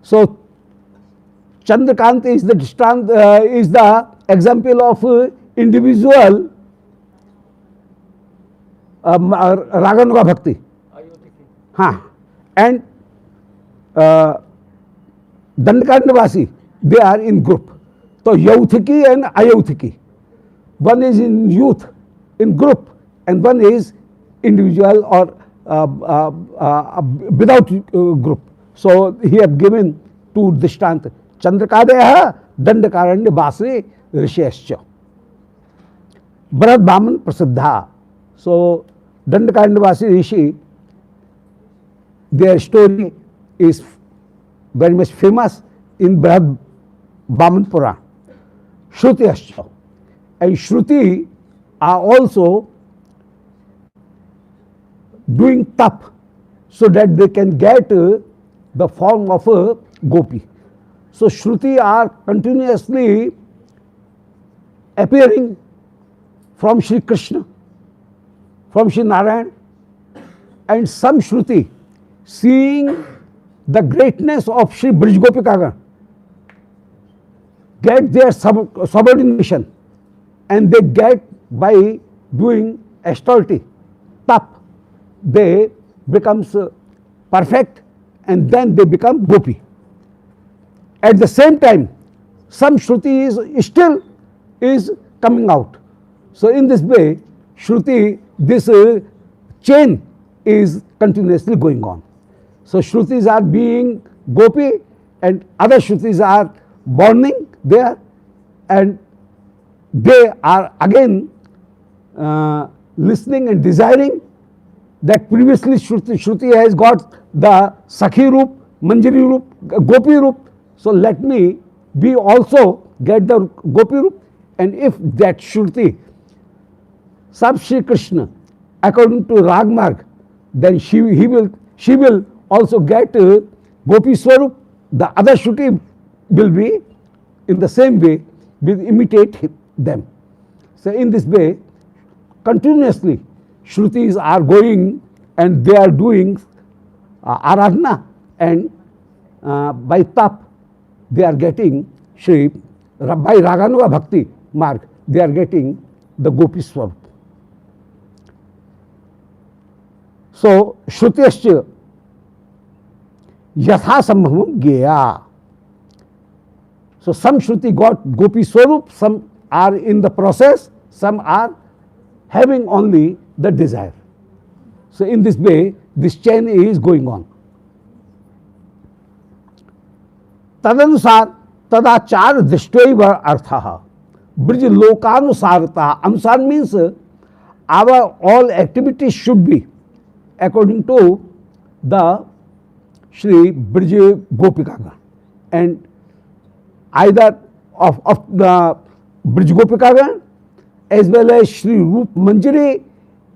So Chandrakant is the example of individual रागानुगा भक्ति. हाँ, and दंडकारण्यवासी, they are in group. So Yauthiki and Ayauthiki, one is in youth in group, and one is individual or without group. So he have given two distant. Chandrakadaya Dandakaranyavasi Rishescha. Bharat Bhaman Prasiddha. So Dandakaranyavasi Rishi, their story is very much famous in Brihad Bhaman Purana. Shruti Ascha. And Shruti are also doing tap so that they can get the form of a gopi. So Shruti are continuously appearing from Shri Krishna, from Shri Narayan, and some Shruti seeing the greatness of Shri Brij Gopikagan get their subordination, and they get by doing austerity, tap, they becomes perfect, and then they become gopi. At the same time, some Shruti is still coming out. So in this way, Shruti, this chain is continuously going on. So Shrutis are being gopi, and other Shrutis are burning there, and they are again listening and desiring that previously Shruti has got the Sakhi Roop, Manjari Roop, Gopi Roop. So let me be also get the Gopi Roop, and if that Shruti serves Shri Krishna according to Rag Marg, then she will also get Gopi Swarup. The other Shruti will be in the same way, will imitate them. So in this way, continuously Shrutis are going and they are doing Aradhana, and by tap they are getting Shri, by Raganuga Bhakti Marg, they are getting the Gopi Swarup. So Shrutiyascha Yatha Sambhavam Geya. So some Shruti got Gopi Swarup, some are in the process, some are having only the desire. So in this way, this chain is going on. Tadanusar tadachar drishtaiva artha. Brij lokanusarta. Anusar means our all activities should be according to the Shri Brij Gopikagan, and either of the Brij Gopikagan as well as Shri Roop Manjari,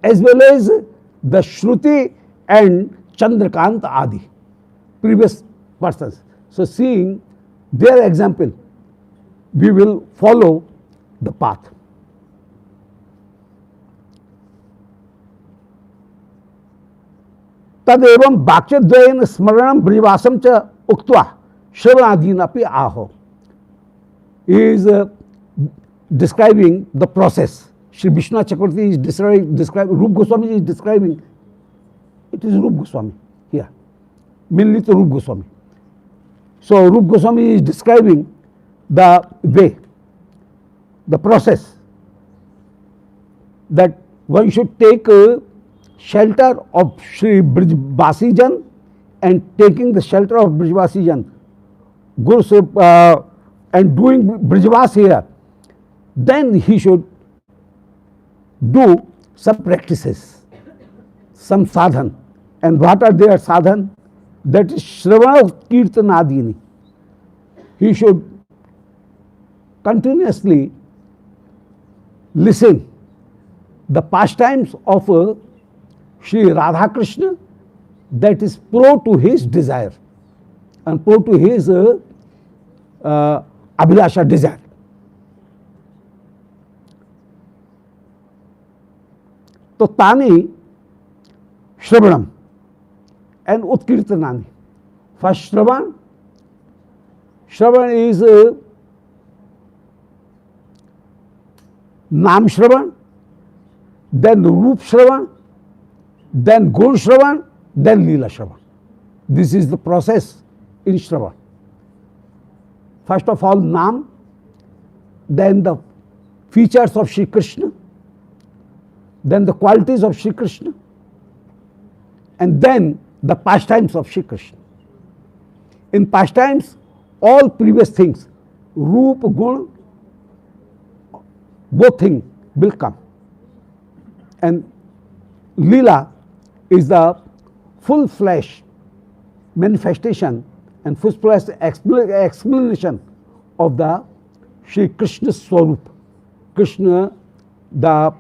as well as the Shruti and Chandrakant Adi, previous persons. So seeing their example, we will follow the path. तदेवं वाक्यद्वयेन स्मरणं ब्रजवासं च उक्त्वा श्रवणादीनपि आहो. He is describing the process. Sri Vishnu Chakravarti is describing, Rup Goswami is describing, it is Rup Goswami here, mainly to Rup Goswami. So Rup Goswami is describing the way, the process that one should take shelter of Sri Brijvasijan, and taking the shelter of Brijvasijan, and doing Brijvas here, then he should do some practices, some sadhan. And what are their sadhan? That is Shravana Kirtanadini. He should continuously listen the pastimes of Sri Radha Krishna, that is pro to his desire and pro to his abhilasha, desire. So Tani Shravanam and Utkirtanani. First Shravan. Shravan is Nam Shravan, then Rup Shravan, then Gun Shravan, then Leela Shravan. This is the process in Shravan. First of all Nam, then the features of Shri Krishna, then the qualities of Shri Krishna, and then the pastimes of Shri Krishna. In pastimes, all previous things, Rupa, Guna, both things will come. And Leela is the full-fledged manifestation and full-fledged explanation of the Shri Krishna Swarup, Krishna, the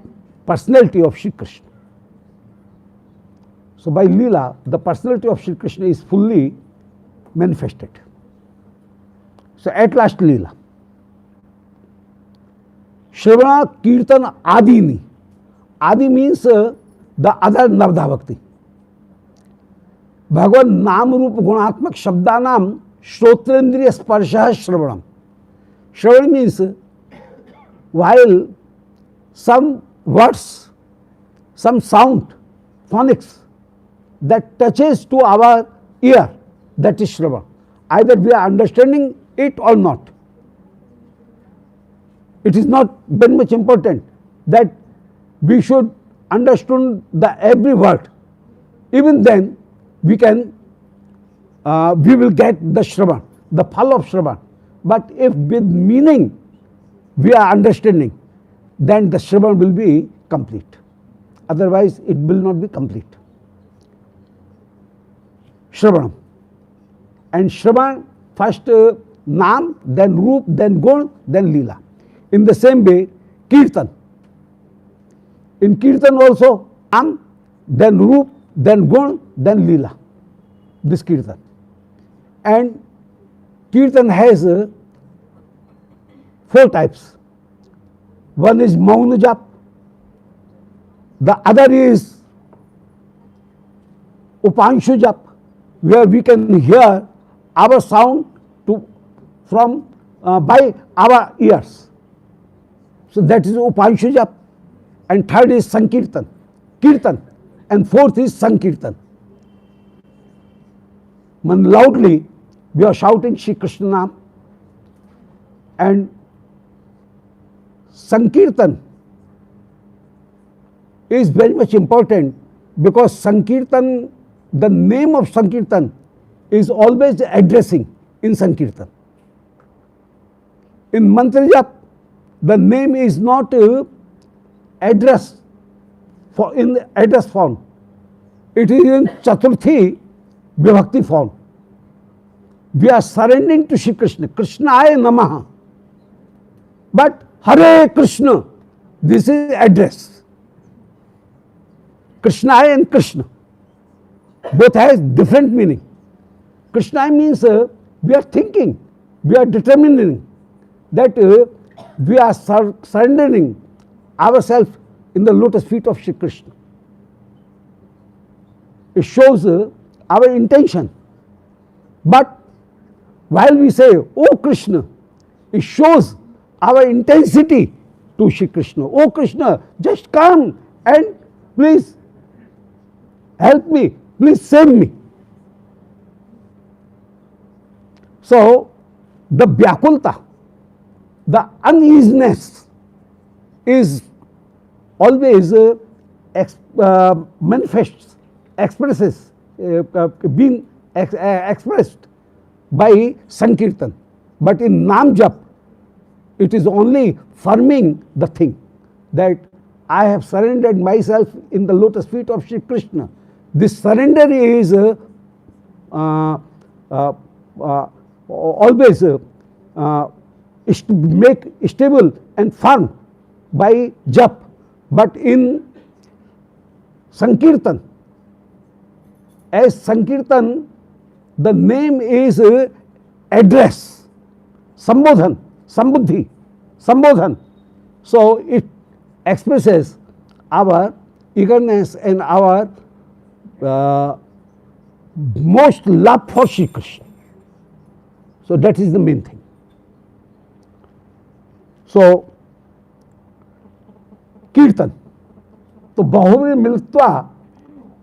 personality of Shri Krishna. So by Leela, the personality of Shri Krishna is fully manifested. So at last Leela. Shravana Kirtan Adini. Adi means the other Navadha Bhakti. Bhagavan Nam Rup Gunatmak Shabdanam Shrotrendriya Sparsha Shravanam. Shravan means while some words, some sound, phonics that touches to our ear, that is Shravan. Either we are understanding it or not. It is not very much important that we should understand the every word. Even then we can, we will get the Shravan, the phal of Shravan. But if with meaning we are understanding, then the Shravan will be complete. Otherwise it will not be complete. Shravanam. And Shravan, first Nam, then Rup, then Gun, then Leela. In the same way, Kirtan. In Kirtan also, Nam, then Rup, then Gun, then Leela. This Kirtan. And Kirtan has 4 types. One is Mauna Jap, the other is Upanshu Jap, where we can hear our sound from by our ears. So that is Upanshu Jap. And third is Sankirtan, Kirtan, and fourth is Sankirtan. When loudly we are shouting Shri Krishna Nam. And Sankirtan is very much important because Sankirtan, the name of Sankirtan is always addressing in Sankirtan. In Mantra Jap, the name is not address for in the address form. It is in Chaturthi Vibhakti form. We are surrendering to Shri Krishna, Krishnaya Namaha. But Hare Krishna, this is address. Krishnaya and Krishna, both has different meaning. Krishna means we are thinking, we are determining that we are surrendering ourselves in the lotus feet of Shri Krishna. It shows our intention. But while we say, "Oh Krishna," it shows our intensity to Shri Krishna. Oh Krishna, just come and please help me, please save me. So the Vyakulta, the uneasiness is always manifests, expresses, being expressed by Sankirtan. But in Nam Jap, it is only firming the thing that I have surrendered myself in the lotus feet of Shri Krishna. This surrender is always make stable and firm by jap. But in Sankirtan, as Sankirtan, the name is address, Sambodhan, Sambuddhi, Sambodhan. So it expresses our eagerness and our most love for Shri Krishna. So that is the main thing. So कीर्तन तो बहुवी मिलत्वा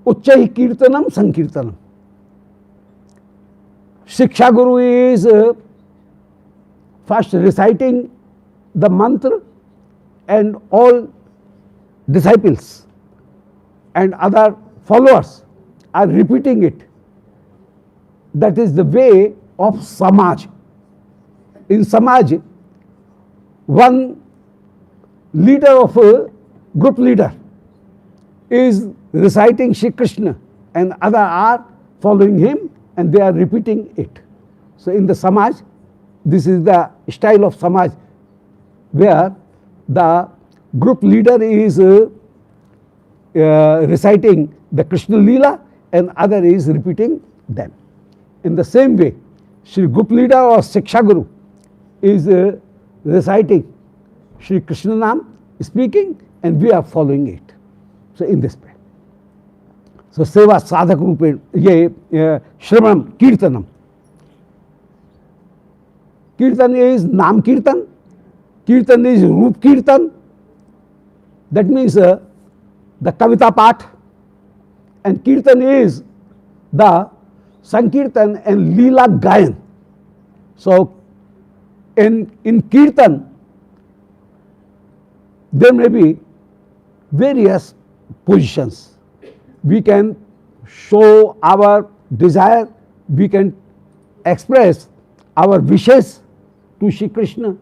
उच्च ही कीर्तनम संकीर्तनम. Shiksha Guru is first reciting the mantra and all disciples and other followers are repeating it. That is the way of Samaj. In Samaj, one leader of a group leader is reciting Shri Krishna and other are following him and they are repeating it. So in the Samaj, this is the style of Samaj where the group leader is reciting the Krishna Leela and other is repeating them. In the same way, Shri Group Leader or Shiksha Guru is reciting Shri Krishna Nam, speaking, and we are following it. So in this way. So Seva Sadhak Rupe, ye Shravanam, Kirtanam. Kirtan is Nam Kirtan, Kirtan is Rup Kirtan, that means the Kavita Path, and Kirtan is the Sankirtan and Leela Gayan. So in Kirtan, there may be various positions. We can show our desire, we can express our wishes to Shri Krishna.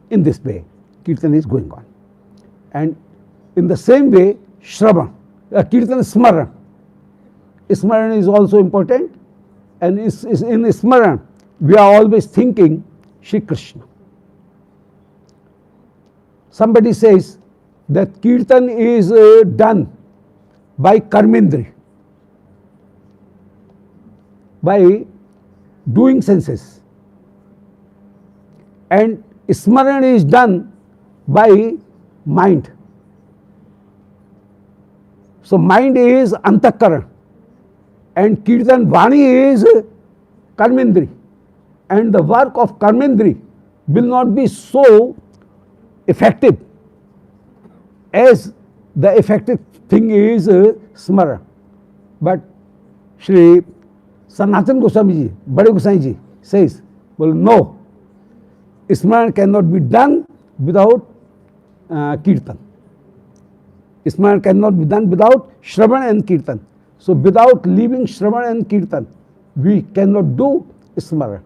In this way, Kirtan is going on. And in the same way, Shravan, Kirtan Smaran. Smaran is also important, and in Smaran, we are always thinking Shri Krishna. Somebody says that Kirtan is done by Karmendri, by doing senses, and Smaran is done by mind. So mind is Antakaran and Kirtan Vani is Karmendri, and the work of Karmendri will not be so effective as the effective thing is Smara. But Shri Sanatan Goswami ji, Bade Goswami ji says, well, no, Smaran cannot be done without Kirtan. Smaran cannot be done without Shravan and Kirtan. So without leaving Shravan and Kirtan, we cannot do Smaran.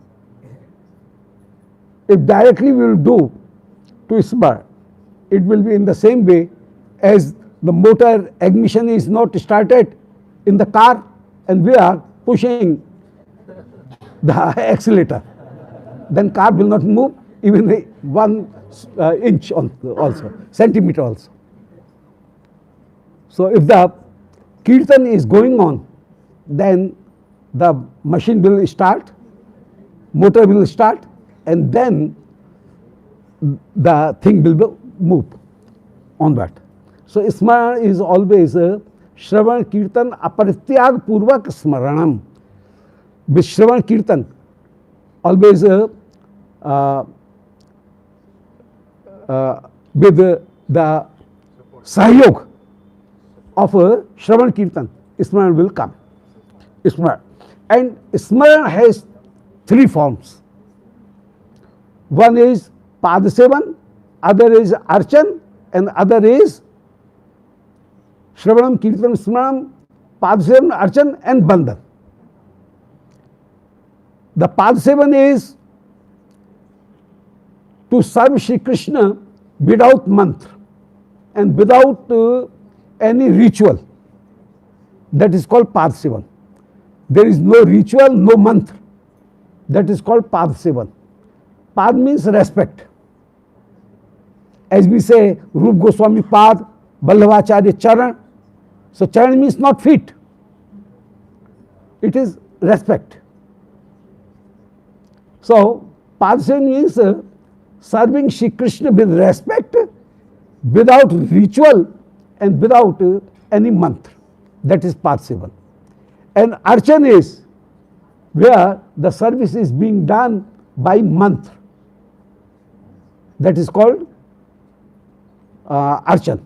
If directly we will do to Smaran, it will be in the same way as the motor ignition is not started in the car and we are pushing the accelerator. Then car will not move even 1 inch also, centimeter also. So if the Kirtan is going on, then the machine will start, motor will start, and then the thing will move onward. So Smaran is always Shravan Kirtan Aparityag Purvak Smaranam. With Shravan Kirtan, always with the sahyog of Shravan Kirtan, Smaran will come. Smaran. And Smaran has three forms. One is Padasevan, other is Archan, and other is Shravanam, Kirtanam, Smaranam, Padasevan, Archan, and Bandhan. The Padasevan is to serve Shri Krishna without mantra and without any ritual. That is called Padasevan. There is no ritual, no mantra. That is called Padasevan. Pad means respect. As we say, Rup Goswami Pad, Vallabhacharya Charan. So Charan means not feet. It is respect. So Padasevan means serving Shri Krishna with respect, without ritual and without any mantra. That is Padasevan. And Archan is where the service is being done by mantra. That is called Archan.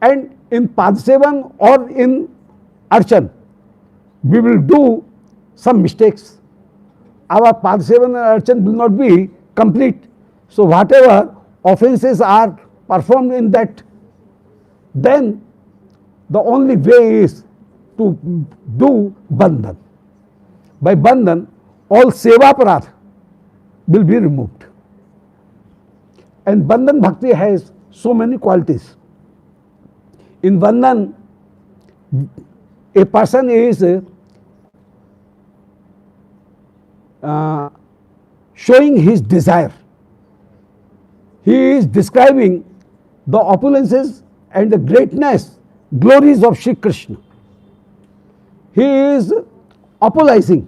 And in Padasevan or in Archan, we will do some mistakes. Our Padasevan and Archan will not be complete. So whatever offenses are performed in that, then the only way is to do bandhan. By bandhan, all seva parad will be removed. And bandhan bhakti has so many qualities. In bandhan, a person is showing his desire. He is describing the opulences and the greatness, glories of Shri Krishna. He is apologizing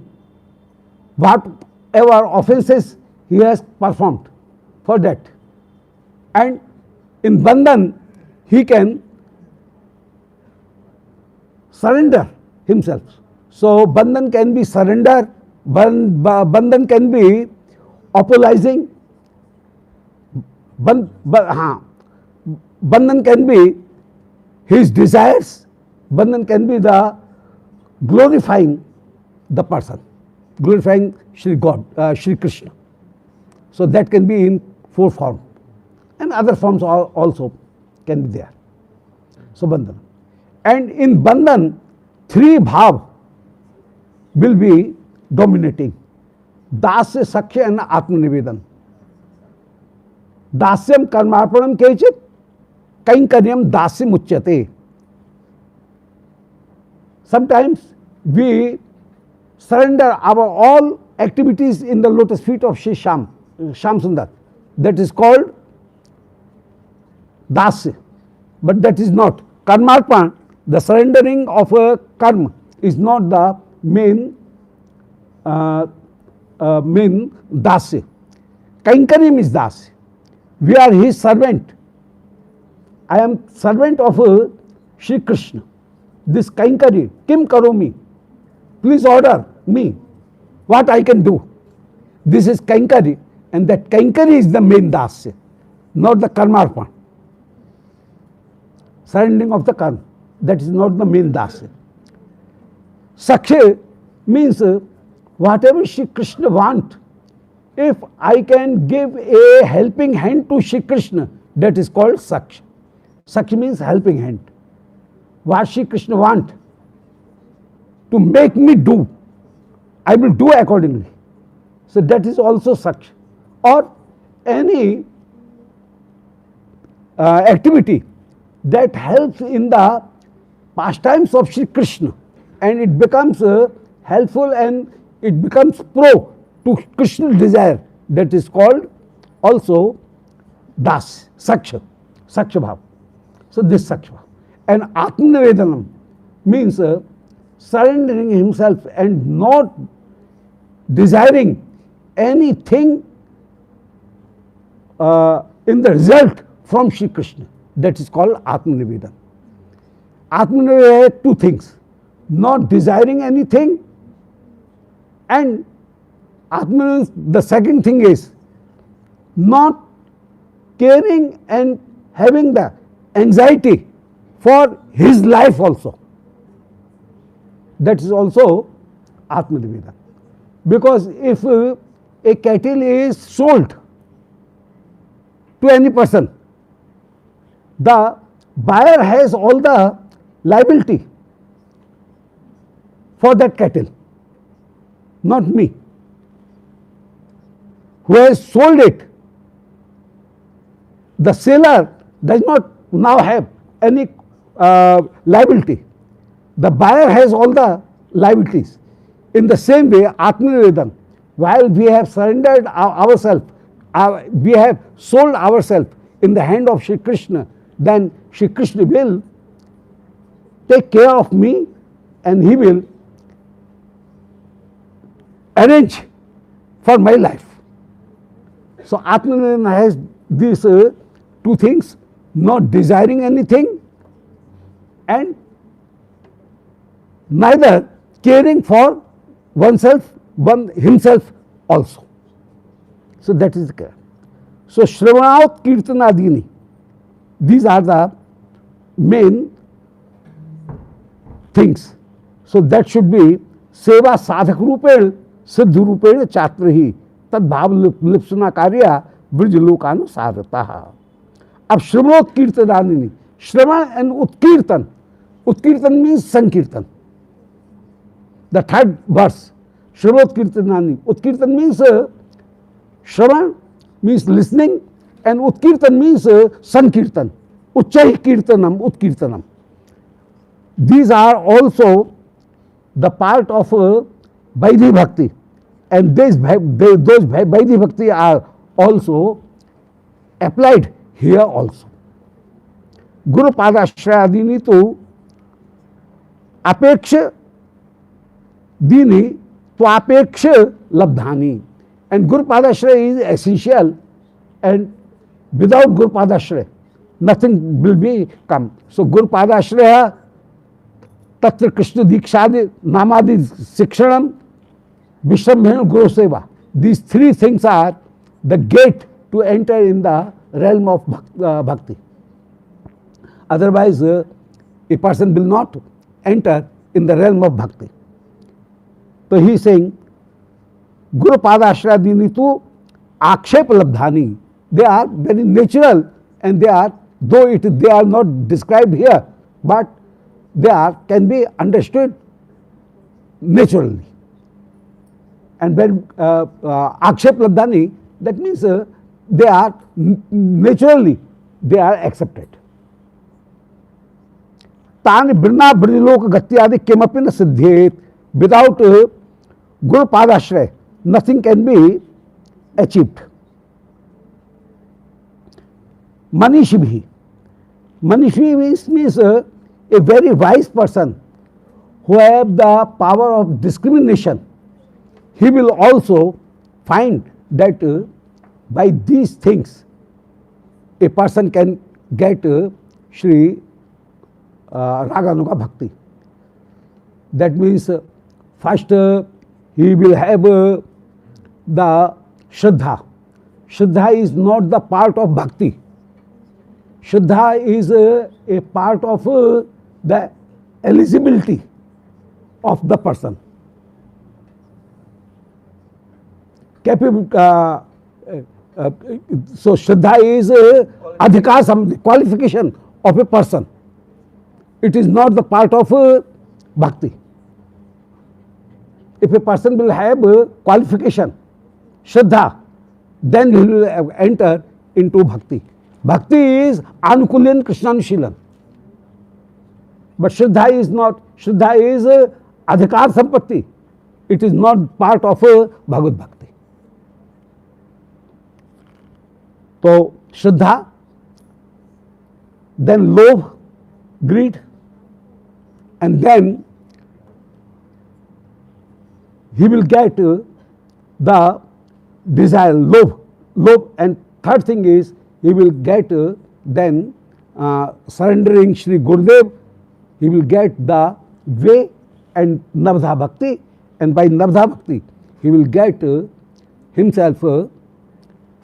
whatever offenses he has performed for that. And in bandhan, he can surrender himself. So bandhan can be surrender, bandhan can be apologizing, bandhan can be his desires, bandhan can be the glorifying the person, glorifying Shri God, Shri Krishna. So that can be in four forms, and other forms also can be there. So bandhan. And in bandhan, three bhav will be dominating: dasya, sakhya, and atmanivedan. Dasyam karmarpanam kechit, kainkaryam dasyam uchyate. Sometimes we surrender our all activities in the lotus feet of Shri Shyam Sundar. That is called dasya. But that is not. Karmarpan, the surrendering of a karma, is not the main dasya. Kainkaryam is dasya. We are his servant. I am servant of Shri Krishna. This kainkari, kim karomi, please order me what I can do. This is kainkari, and that kainkari is the main dasya, not the karmarpan. Surrendering of the karma, that is not the main dasya. Sakhya means whatever Shri Krishna want, if I can give a helping hand to Shri Krishna, that is called sakhya. Sakhya means helping hand. What Shri Krishna want to make me do, I will do accordingly. So that is also sakhya. Or any activity that helps in the pastimes of Shri Krishna, and it becomes helpful and it becomes pro to Krishna's desire, that is called also das, sakhya, sakhya bhav. So this sakhya bhav. And atmanivedanam means surrendering himself and not desiring anything in the result from Shri Krishna. That is called atmanivedan. Atmanivedan has two things: not desiring anything, and atmanivedan, the second thing is not caring and having the anxiety for his life also. That is also Atmaniveda. Because if a cattle is sold to any person, the buyer has all the liability for that cattle, not me. Who has sold it, the seller does not now have any liability. The buyer has all the liabilities. In the same way, Atmanivedam, while we have surrendered ourselves, we have sold ourselves in the hand of Shri Krishna, then Shri Krishna will take care of me and he will arrange for my life. So Atmanivedam has these two things: not desiring anything and neither caring for oneself, himself also. So that is clear. So Shravanat Kirtanadini, these are the main things. So that should be Seva Sadhak Rupel Siddh Rupel Chatrahi Tad Bhav Lipsana Karya Brij Lokanu Sadhataha. Ab Shravanat Kirtanadini, Shravan and Utkirtan. Utkirtan means Sankirtan. The third verse, Shravanat Kirtanani. Utkirtan means Shravan means listening, and Utkirtan means Sankirtan. Uchchai Kirtanam, Utkirtanam. These are also the part of Vaidhi Bhakti, and those Vaidhi Bhakti are also applied here also. Guru Padashrayadini to Apeksha Dini to Apeksha Labdhani. And Guru Padashraya is essential, and without Guru Padashraya, nothing will be come. So Guru Padashraya, Tatra Krishna Dikshadi, Namadi Sikshanam, Vishrambhena Guru Seva. These three things are the gate to enter in the realm of bhakti. Otherwise, a person will not enter in the realm of bhakti. So he is saying, Guru Padashrayadini tu Akshep Labdhani. They are very natural, and they are, though they are not described here, but they are can be understood naturally. And when Akshep Labdhani, that means they are naturally, they are accepted. Tani Brna Brilok Gatyadi Kemapi na Siddhet. Without Guru Padashraya, nothing can be achieved. Manishi means a very wise person who have the power of discrimination. He will also find that by these things a person can get Shri Raganuga Bhakti. That means first he will have the Shraddha. Shraddha is not the part of Bhakti. Shraddha is a part of the eligibility of the person. So Shraddha is adhikar, qualification of a person. It is not the part of Bhakti. If a person will have qualification, Shraddha, then he will enter into Bhakti. Bhakti is Anukulyan Krishnanushilan. But Shraddha is not. Shraddha is Adhikar Sampatti. It is not part of Bhagavad Bhakti. So Shraddha, then love, greed, and then he will get the desire, love, and third thing is he will get then surrendering Shri Gurudev, he will get the way and Navdha Bhakti, and by Navdha Bhakti he will get himself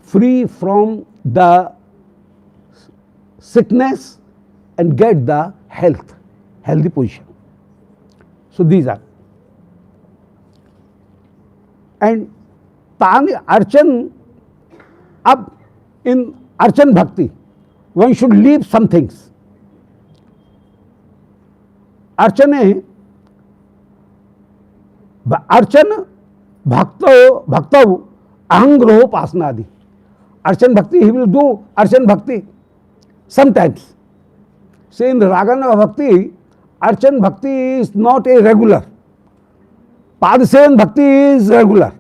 free from the sickness and get the healthy position. So these are. And Tani Archan, up in Archan Bhakti, one should leave some things. Archane, Archan Bhaktav Ahangroho Pasanadi. Archan Bhakti, he will do Archan Bhakti sometimes. Say in Ragana Bhakti, Archan Bhakti is not a regular. Padasevan Bhakti is regular.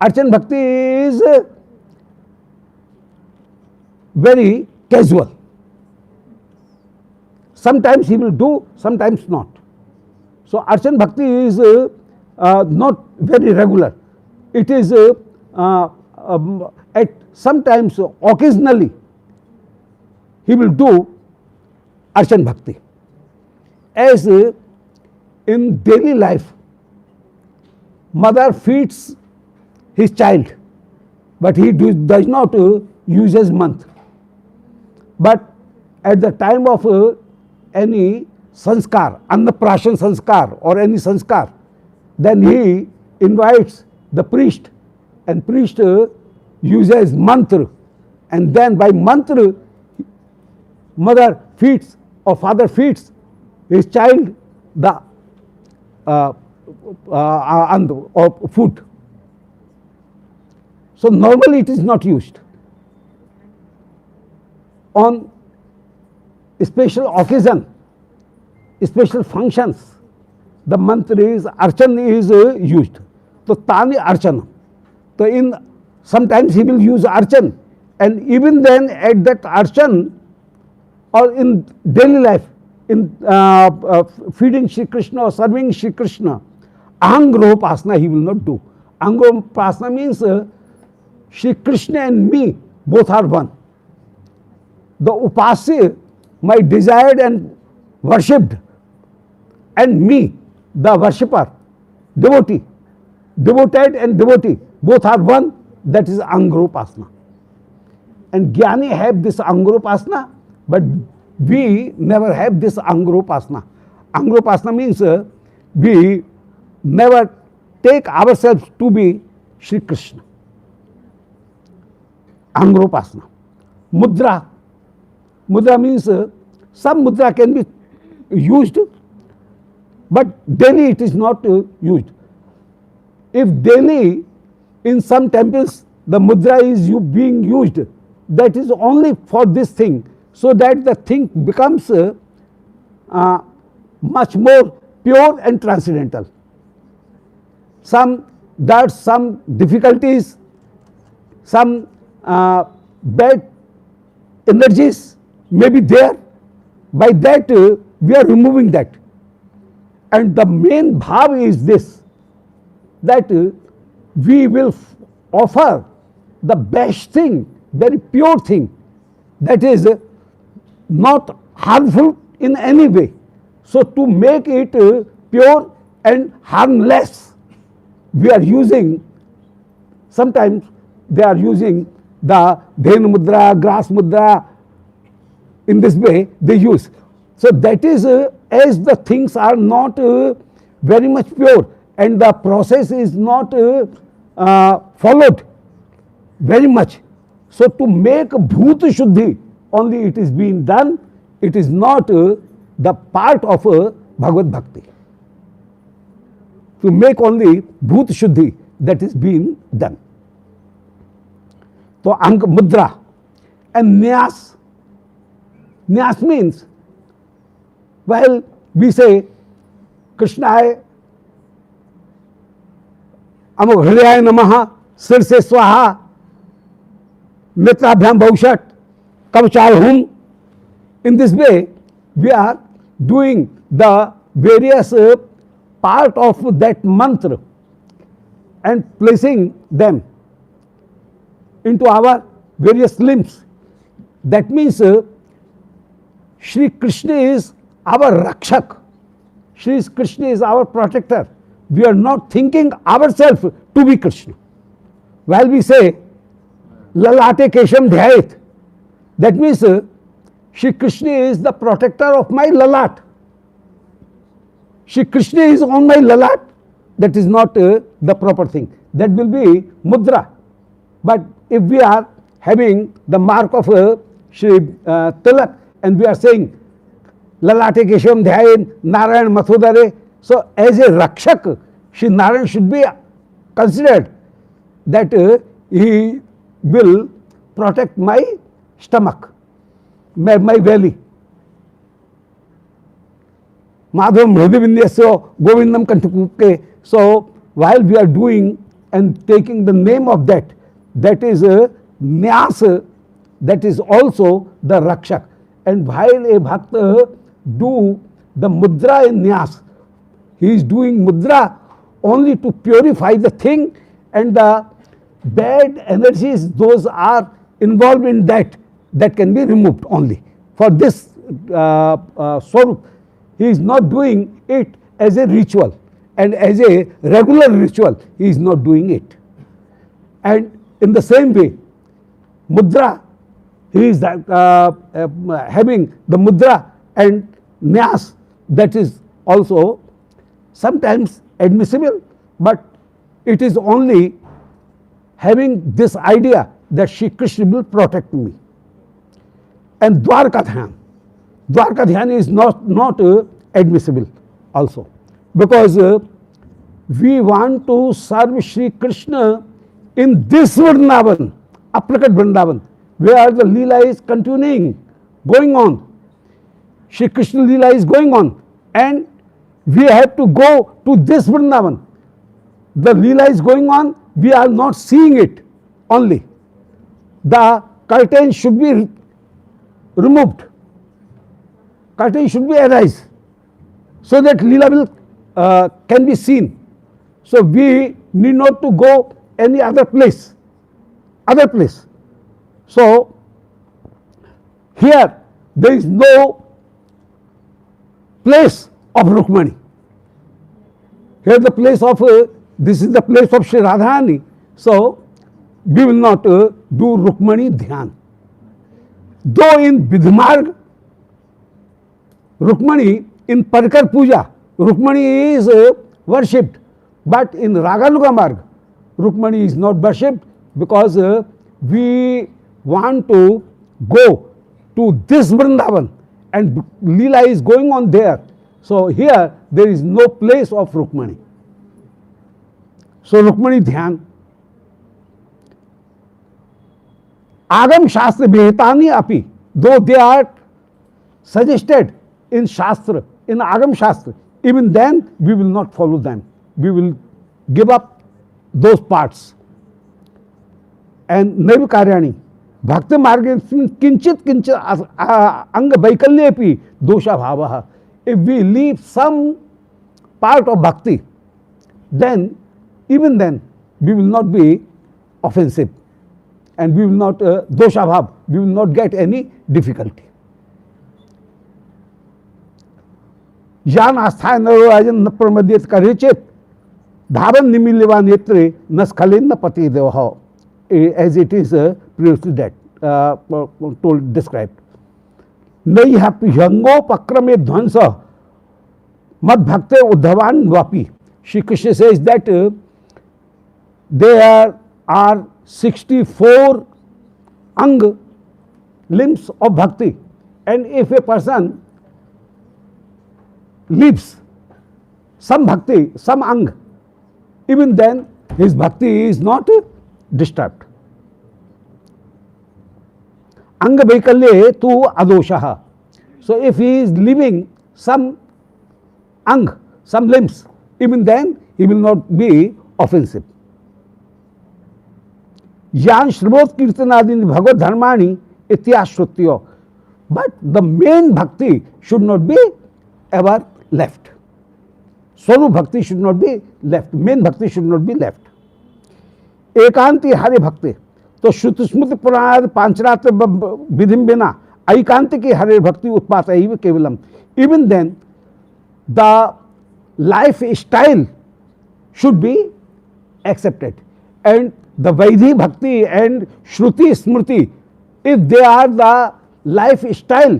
Archan Bhakti is very casual. Sometimes he will do, sometimes not. So Archan Bhakti is not very regular. It is at sometimes occasionally he will do Archan Bhakti. As in daily life, mother feeds his child, but he does not use his month. But at the time of any sanskar, annaprashan sanskar or any sanskar, then he invites the priest, and priest uses mantra, and then by mantra mother feeds or father feeds his child the or food. So normally it is not used. On special occasion, special functions, the mantra is archan is used. So Tani Archana. So in sometimes he will use archan, and even then at that archan or in daily life, in feeding Shri Krishna or serving Shri Krishna, Ahangrohopasana he will not do. Ahangrohopasana means Shri Krishna and me both are one. The upasya, my desired and worshipped, and me, the worshipper, devotee, devoted and devotee, both are one. That is Ahangrohopasana. And Jnani have this Ahangrohopasana, but we never have this Ahangrohopasana. Ahangrohopasana means we never take ourselves to be Shri Krishna. Ahangrohopasana. Mudra. Mudra means some mudra can be used, but daily it is not used. If daily in some temples the mudra is being used, that is only for this thing, so that the thing becomes much more pure and transcendental. Some doubts, some difficulties, some bad energies may be there. By that we are removing that. And the main bhav is this, that we will offer the best thing, very pure thing, that is not harmful in any way. So to make it pure and harmless, we are using, sometimes they are using the Dhenu Mudra, Grass Mudra, in this way they use. So that is as the things are not very much pure and the process is not followed very much. So to make Bhuta Shuddhi, only it is being done, it is not the part of Bhagavad Bhakti. To make only Bhuta Shuddhi, that is being done. So Mudra and Nyas. Nyas means, while we say Krishnaya Amok Hridaya Namaha, Sirse Swaha, Mitrabhyam Bhaushat, Kavachal Hum, in this way we are doing the various part of that mantra and placing them into our various limbs. That means Shri Krishna is our Rakshak. Shri Krishna is our protector. We are not thinking ourselves to be Krishna. While we say Lalate Kesham Dhyayet, that means Shri Krishna is the protector of my lalat. Shri Krishna is on my lalat. That is not the proper thing. That will be mudra. But if we are having the mark of Shri Tilak and we are saying lalate keshavam dhyayen Narayan mathudare, so as a rakshak, Shri Narayan should be considered that he will protect my stomach, my belly. Madhavam Hridivindyaso Govindam Kantakuke. So while we are doing and taking the name of that, that is a nyas, that is also the rakshak. And while a bhakta do the mudra in nyas, he is doing mudra only to purify the thing, and the bad energies, those are involved in that, that can be removed only. For this swarup, he is not doing it as a ritual, and as a regular ritual he is not doing it. And in the same way, mudra, he is having the mudra and nyas, that is also sometimes admissible, but it is only having this idea that Shri Krishna will protect me. And Dwarka Dhyan is not admissible also, because we want to serve Shri Krishna in this Vrindavan, Aprakat Vrindavan, where the Leela is continuing, going on. Shri Krishna Leela is going on, and we have to go to this Vrindavan. The Leela is going on, we are not seeing it only. The curtain should be removed. Curtain should be arise, so that Leela will can be seen. So we need not to go any other place. So here there is no place of Rukmani. Here the place of this is the place of Shri Radharani. So we will not do Rukmani Dhyan. Though in Vidmarg, Rukmani, in Parkar Puja, Rukmani is worshipped, but in Raganuga Marg, Rukmani is not worshipped, because we want to go to this Vrindavan and Leela is going on there. So here there is no place of Rukmani. So Rukmani Dhyan. Agam Shastra Vihetani Api, though they are suggested in Shastra, in Agam Shastra, even then we will not follow them. We will give up those parts. And Naiva Karyani, Bhakti Marga Kinchit Anga Vaikalyepi Dosha Bhavaha. If we leave some part of Bhakti, then even then we will not be offensive, and we will not dosha bhav, we will not get any difficulty. Yan asthay narajan na pramadit karechit dhavan nimileva netre naskalin na pati devaha, as it is previously told, described. Naihango pakrame dhvansa mad bhakte uddhavan vapi. Shri Krishna says that there are 64 ang, limbs of bhakti, and if a person leaves some bhakti, some ang, even then his bhakti is not disturbed. Anga vaikalye tu adoshaha. So if he is leaving some ang, some limbs, even then he will not be offensive. Yan Shrivot Kirtanadini Bhagavad Dharmani Ityashrutyo. But the main bhakti should not be ever left. Swarup bhakti should not be left. Main bhakti should not be left. Ekanti Hare Bhakti. तो श्रुति स्मृति पुराण पांचरात्र विधिम बिना ऐकांत की हरे भक्ति उत्पात केवलम. Even then the lifestyle should be accepted, and the Vaidhi Bhakti and Shruti Smriti, if they are the lifestyle,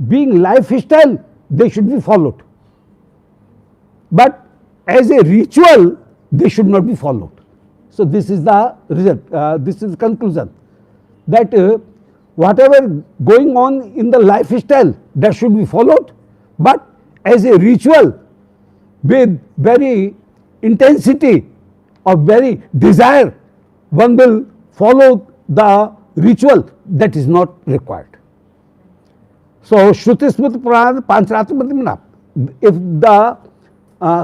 being lifestyle, they should be followed. But as a ritual, they should not be followed. So this is the result, this is the conclusion, that whatever going on in the lifestyle, that should be followed, but as a ritual with very intensity or very desire, one will follow the ritual, that is not required. So Shruti Smriti Purana Pancharatmati, if the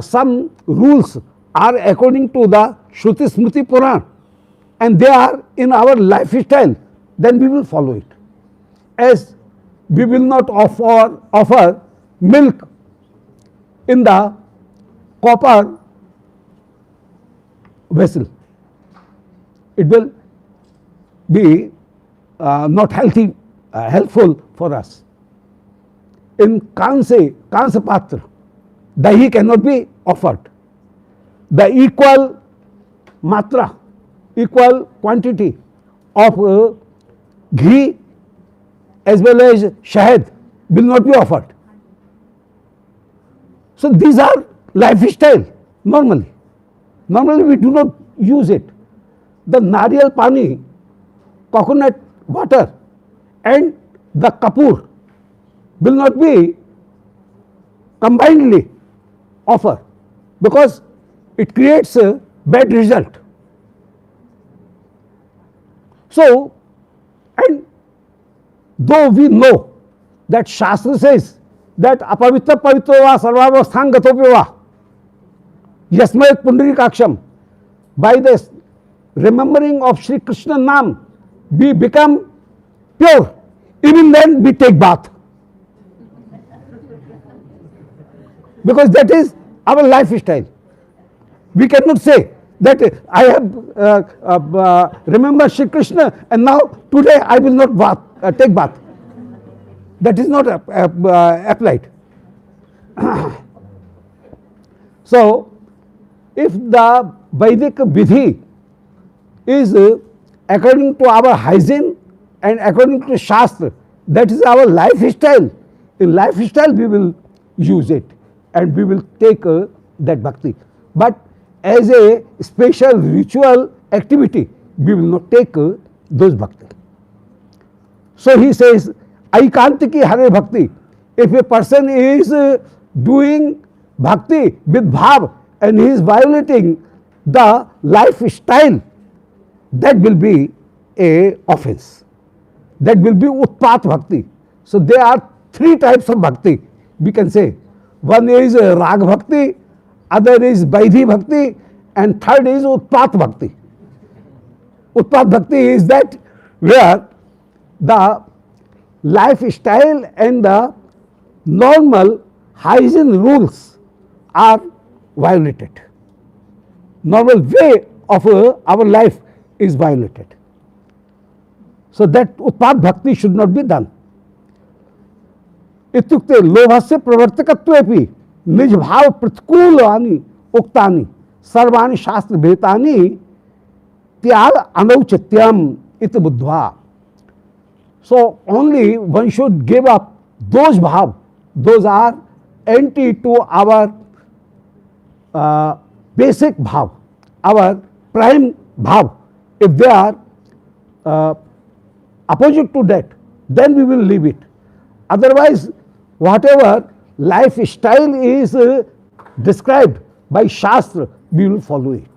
some rules are according to the Shruti Smriti Purana and they are in our lifestyle, then we will follow it. As we will not offer milk in the copper vessel, it will be not helpful for us. In Kansa Patra, dahi cannot be offered. The equal matra, equal quantity of ghee as well as shahad will not be offered. So these are lifestyle normally. Normally we do not use it. The nariyal pani, coconut water and the kapur will not be combinedly offered because it creates a bad result. So, and though we know that Shastra says that apavitra pavitra va sarvavasthang gatopi va yasmayat pundarikaksham, by the remembering of Shri Krishna Nam, we become pure. Even then we take bath. Because that is our lifestyle. We cannot say that I have remembered Shri Krishna and now today I will not take bath. That is not applied. So, if the Vedic Vidhi is according to our hygiene and according to Shastra, that is our lifestyle. In lifestyle we will use it and we will take that bhakti. But as a special ritual activity, we will not take those bhakti. So he says, Aikantiki Hare Bhakti. If a person is doing bhakti with bhav and he is violating the lifestyle, that will be a offense. That will be Utpat Bhakti. So there are three types of bhakti, we can say. One is Rag Bhakti, other is Vaidhi Bhakti, and third is Utpat Bhakti. Utpat Bhakti is that where the lifestyle and the normal hygiene rules are violated. Normal way of our life is violated. So that Utpat Bhakti should not be done. इत्युक्ते लोभस्य प्रवर्तकत्वेपि निज भाव प्रतिकूलानि उक्तानि सर्वाणि शास्त्र भेतानि त्याग अनौचित्यम इत बुद्ध्वा. So only one should give up those bhav, those are anti to our basic bhav, our prime bhav. If they are opposite to that, then we will leave it. Otherwise, whatever lifestyle is described by Shastra, we will follow it.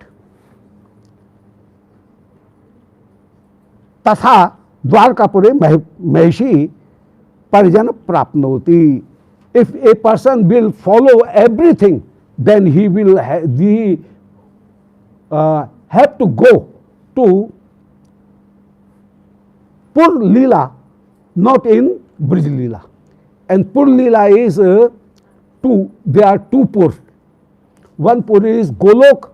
तथा द्वारकापुरे महिषी परिजन प्राप्नोति. If a person will follow everything, then he will have to go to Pur Leela, not in Brij Leela. And Pur Leela is there are two Pur. One Pur is Golok,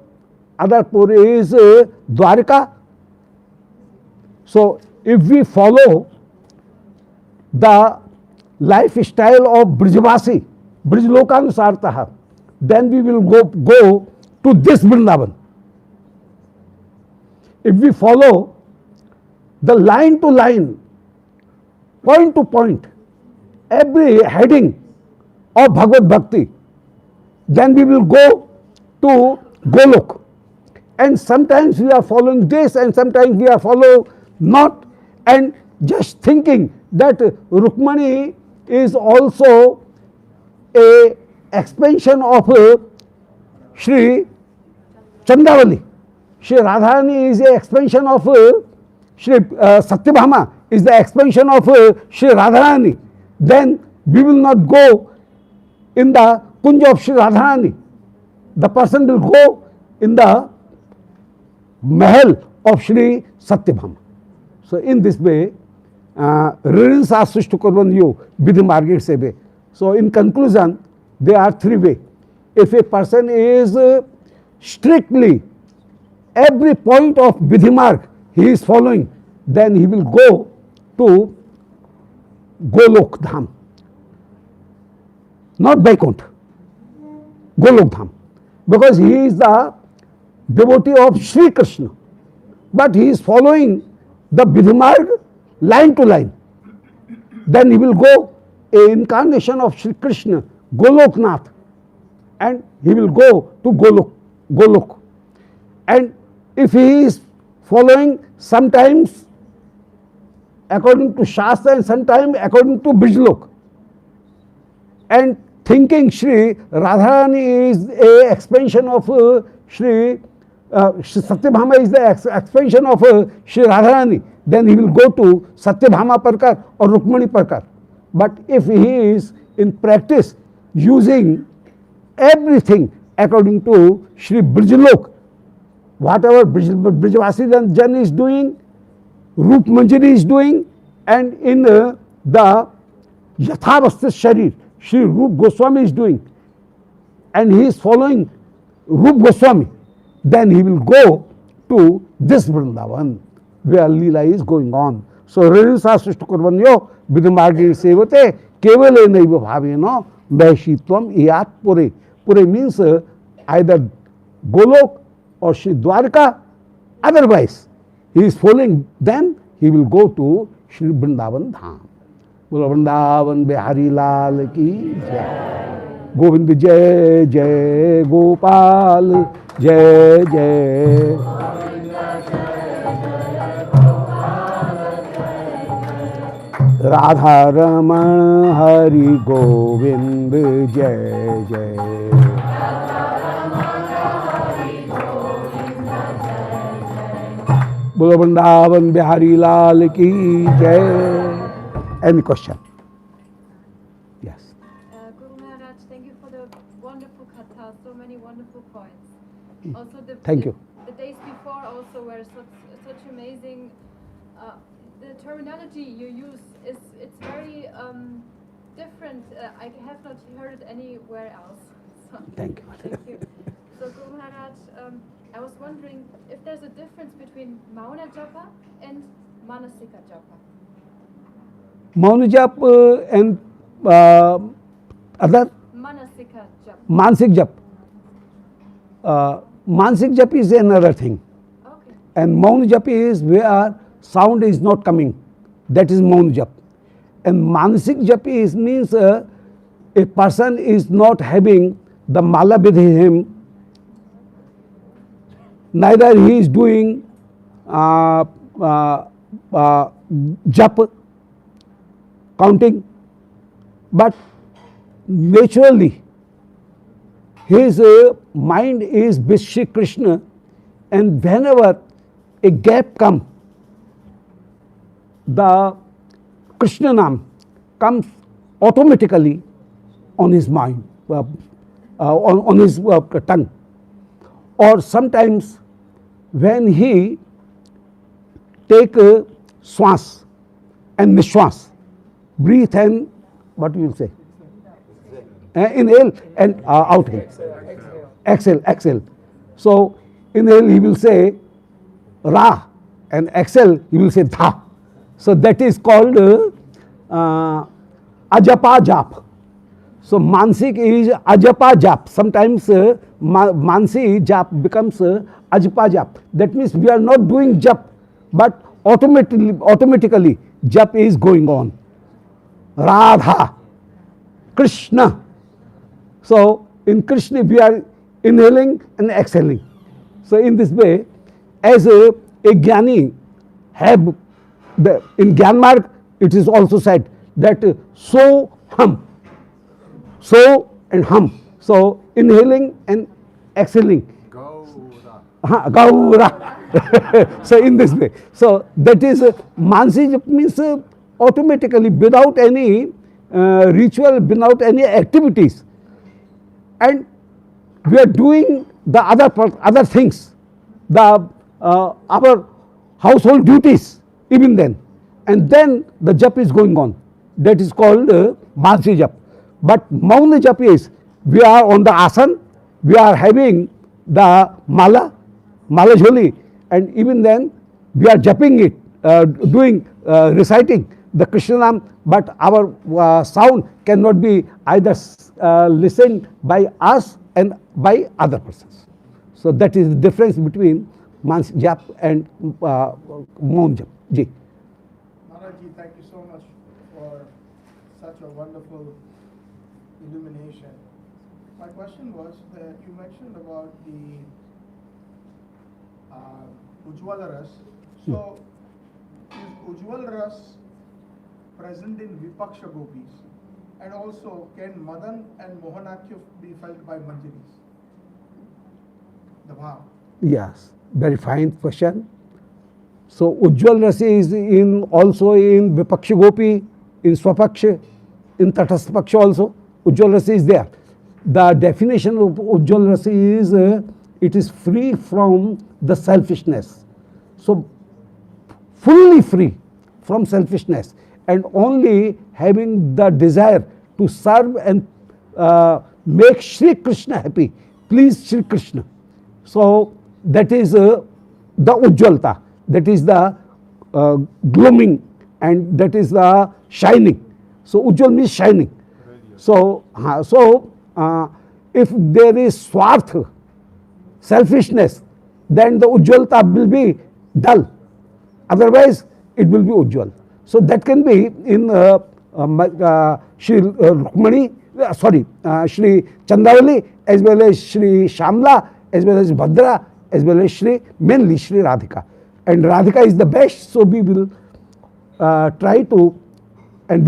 other Pur is Dwarika. So if we follow the lifestyle of Brijvasi, Brijlokanusartaha, then we will go to this Vrindavan. If we follow the line to line point to point, every heading of Bhagavad Bhakti, then we will go to Golok. And sometimes we are following this and sometimes we are follow not, and just thinking that Rukmani is also a expansion of Shri Chandravali. Shri Radharani is a expansion of Shri Satyabhama is the expansion of Shri Radharani. Then we will not go in the Kunja of Shri Radharani. The person will go in the Mahal of Shri Satyabhama. So in this way, Ririns Asrishtu Kurvanyo Vidhi Margit Sebe. So in conclusion, there are three ways. If a person is strictly every point of Vidhi Marg he is following, then he will go to Golok Dham. Not Vaikuntha, Golok Dham. Because he is the devotee of Sri Krishna. But he is following the Vidhi Marg line to line. Then he will go a incarnation of Sri Krishna, Goloknath, and he will go to Golok. And if he is following sometimes according to Shastra and sometimes according to Bijlok, and thinking Shri Radharani is a expansion of Shri Satyabhama is the expansion of Shri Radharani, then he will go to Satyabhama Parkar or Rukmani Parkar. But if he is in practice using everything according to Shri Brijlok, whatever Brijvasi Jan is doing, Rup Manjari is doing, and in the Yathavastha Sharir, Shri Rup Goswami is doing, and he is following Rup Goswami, then he will go to this Vrindavan where Leela is going on. So, Ririsa Srishta Kurvanyo Vidhamagi Sevate Kevale Naiva Bhaveno Vaishitvam Iyat Pure. Pure means either Golok or Shri Dwarka. Otherwise, he is following, then he will go to Shri Vrindavan Dham. Bolo Vrindavan Bihari Lal ki Jai. Govind Jai Jai Gopal Jai Jai. Radha Raman Hari Govind Jai Jai. Bolo Vrindavan Bihari Lal ki Jai. Any question? Yes. Guru Maharaj, thank you for the wonderful katha, so many wonderful points. Also, Thank you. The days before also were such amazing. The terminology you use it's very different. I have not heard it anywhere else. So, Thank you. Thank you. So Guru Maharaj, I was wondering if there's a difference between Mauna Japa and Manasika Japa. Mauna Jap and other Manasika Japa. Mansik Jap. Mansik Jap is another thing. Okay. And Mauna Jap is where sound is not coming. That is Mauna Jap. And Mansik Jap is means a person is not having the mala with him. Neither he is doing jap, counting, but naturally his mind is with Shri Krishna, and whenever a gap comes, the Krishna Nam comes automatically on his mind, on his tongue. Or sometimes when he take swas and nishwas, breathe and what you will say? Inhale and outhale. Exhale. So inhale he will say Ra, and exhale he will say Dha. So that is called Ajapa Jap. So Mansik is Ajapa Jap. Sometimes Mansi Jap becomes Ajapa Jap. That means we are not doing Jap, but automatically Jap is going on. Radha, Krishna. So in Krishna we are inhaling and exhaling. So in this way, as a Jnani have in Gyan Marg, it is also said that so hum, so and hum. So inhaling and exhaling. Gaura. So in this way, so that is Mansi Jap means automatically without any ritual, without any activities, and we are doing the other things, the our household duties even then, and then the jap is going on. That is called Mansi Jap. But Mauna Jap is we are on the asan, we are having the mala jholi, and even then we are japping it, doing reciting the Krishna Nam, but our sound cannot be either listened by us and by other persons. So that is the difference between Mans Jap and Maun Jap. Ji. Maharajji, thank you so much for such a wonderful illumination. My question was that you mentioned about the Ujjwala Ras. So, is Ujjwal Ras present in Vipaksha Gopis? And also, can Madan and Mohanakya be felt by Manjaris? The Bhav. Yes, very fine question. So Ujjwal Rasa is also in Vipaksha Gopi, in Swapaksha, in Tatastha Paksha also. Ujjwal Rasa is there. The definition of Ujjwal Rasa is it is free from the selfishness. So fully free from selfishness and only having the desire to serve and make Shri Krishna happy, please Shri Krishna. So that is the Ujjwalta, that is the glooming, and that is the shining. So Ujjwal means shining. So if there is swarth, selfishness, then the Ujjwalta will be dull. Otherwise, it will be Ujjwal. So that can be in Shri Rukmani, Shri Chandravali, as well as Shri Shamla, as well as Bhadra, as well as mainly Shri Radhika. And Radhika is the best, so we will try to, and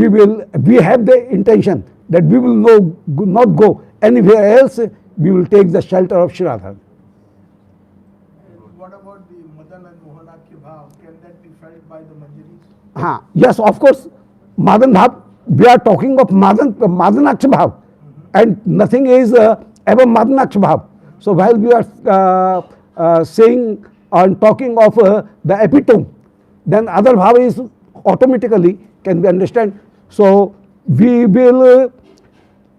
we have the intention that we will not go anywhere else, we will take the shelter of Shri Radha. What about the Madan and Mohanakya Bhav? Can that be felt by the Manjaris? Yes, of course, Madan Bhav, we are talking of Madanaksha Bhav, and nothing is above Madanaksha Bhav. So while we are saying and talking of the epitome, then other bhav is automatically can be understand. So we will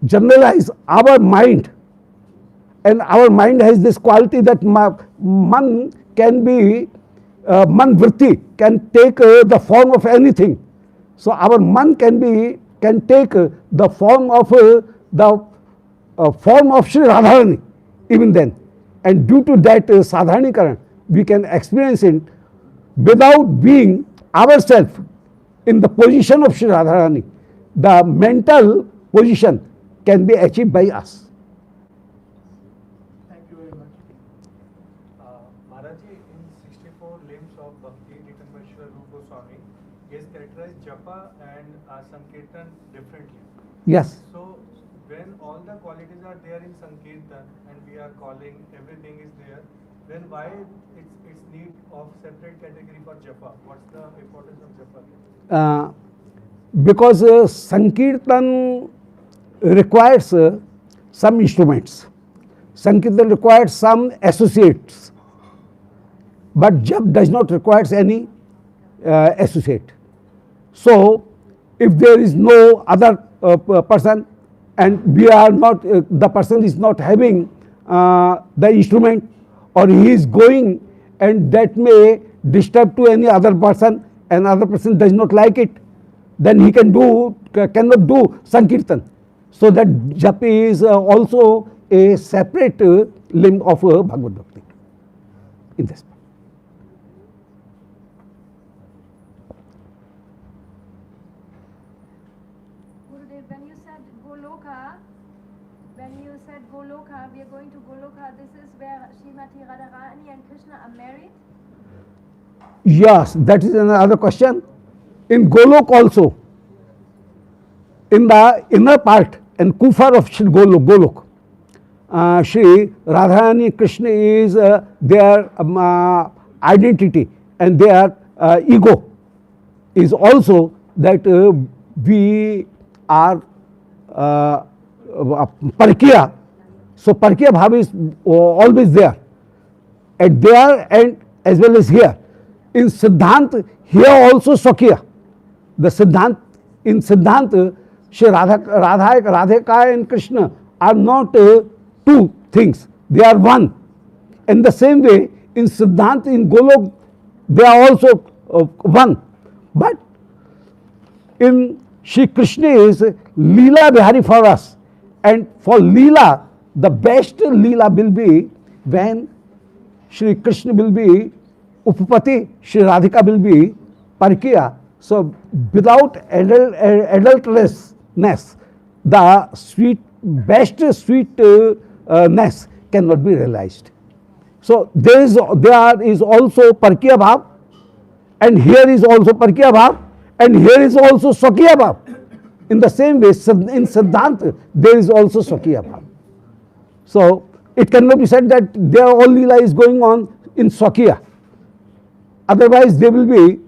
generalize our mind, and our mind has this quality that man can be man vritti can take the form of anything. So our man can take the form of Shri Radharani even then, and due to that sadhanikaran we can experience it without being ourselves in the position of Shri Radharani. The mental position can be achieved by us. Thank you very much. Maharaji, in 64 limbs of Bhakti written by Sri Rupa Goswami, he has characterized Japa and Sankirtan differently. Yes. So, when all the qualities are there in Sankirtan and we are calling, everything is there, then why it's need of separate category for Japa? What's the importance of Japa? Because Sankirtan requires some instruments. Sankirtan requires some associates. But Jap does not require any associate. So, if there is no other person and we are not, the person is not having the instrument, or he is going and that may disturb to any other person, and other person does not like it, then he cannot do Sankirtan. So that Jap is also a separate limb of Bhagavad Bhakti in this. Goloka, when you said Goloka, we are going to Goloka, this is where Srimati Radharani and Krishna are married? Yes, that is another question. In Golok also, in the inner part and Kufar of Shri Golok, Shri Radharani Krishna is their identity, and their ego is also that we are Parkiya. So Parkiya Bhav is always there, at there and as well as here. In Siddhant, here also Swakya. The Siddhant, in Siddhant, Shri Radhika and Krishna are not two things, they are one. In the same way, in Siddhant, in Golok, they are also one. But in Shri Krishna is Leela Bihari for us. And for Leela, the best Leela will be when Shri Krishna will be Upapati, Shri Radhika will be Parkiya. So without adulterousness, the best sweetness cannot be realized. So there is also Parkiya Bhav, and here is also Parkiya Bhav, and here is also Swakya Bhav. In the same way, in Siddhant, there is also Swakya Bhav. So it cannot be said that their all Leela is going on in Swakya. Otherwise, they will be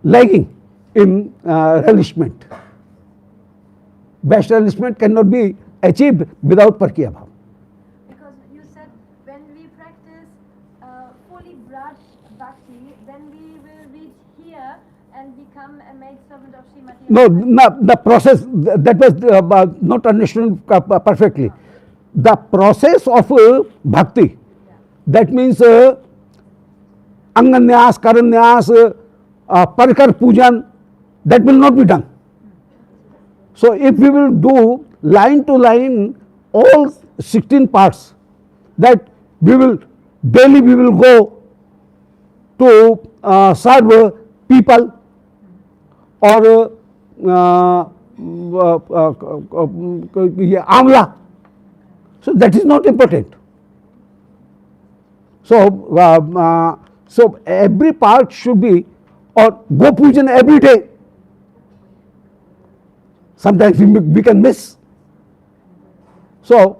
lagging in relishment. Best relishment cannot be achieved without Parkiya Bhav. Because you said when we practice fully Braj Bhakti, then we will reach here and become a maidservant of Srimati. No, the process, that was not understood perfectly. The process of bhakti, that means Anganyas, Karanyas, Parkar Pujan, that will not be done. So if we will do line to line all 16 parts, that we will daily we will go to serve people or Amla. So that is not important. So every part should be, or go pujan every day. Sometimes we can miss. So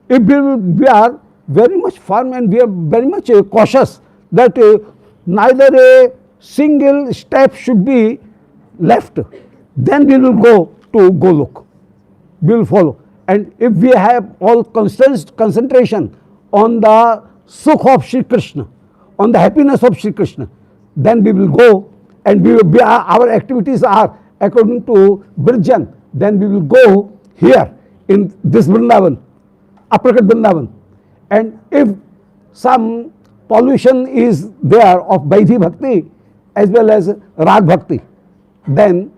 if we are very much firm and we are very much cautious that neither a single step should be left, then we will go to Golok. We will follow. And if we have all concentration on the sukh of Shri Krishna, on the happiness of Shri Krishna, then we will go, and our activities are according to Brijan, then we will go here in this Vrindavan, Aprakat Vrindavan. And if some pollution is there of Vaidhi Bhakti as well as Rag Bhakti, then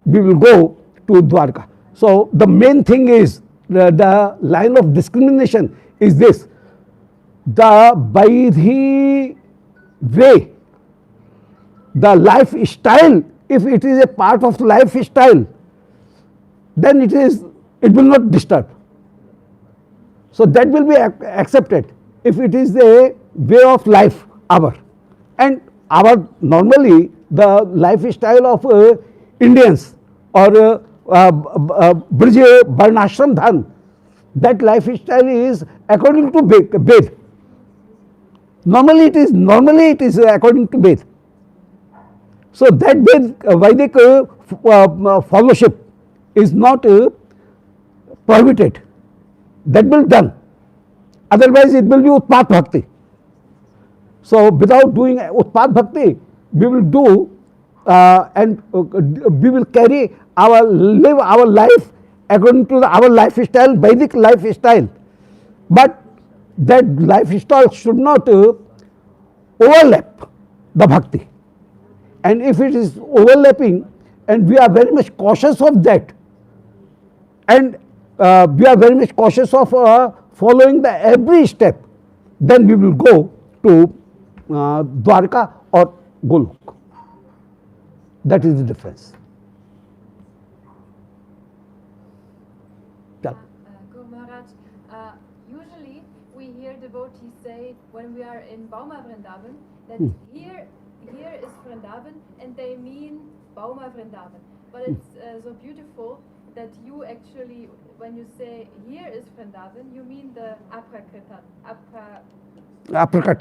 we will go to Dwarka. So the main thing is, the line of discrimination is this: the Vaidhi way, the lifestyle, if it is a part of lifestyle, then it will not disturb. So that will be accepted if it is a way of life our. And our normally the lifestyle of Indians or Brij Varnashram Dhan, that lifestyle is according to Ved. Normally it is according to Ved. So that Vedic fellowship is not prohibited. That will be done. Otherwise it will be Utpat Bhakti. So without doing Utpat Bhakti, we will do and we will live our life according to our lifestyle, Vedic lifestyle. But that lifestyle should not overlap the bhakti. And if it is overlapping, and we are very much cautious of that, and we are very much cautious of following the every step, then we will go to Dwarka or Golok. That is the difference. when we are in Bauma Vrindavan, that here is Vrindavan, and they mean Bauma Vrindavan. But it's so beautiful that you actually, when you say here is Vrindavan, you mean the Aprakat Apricot.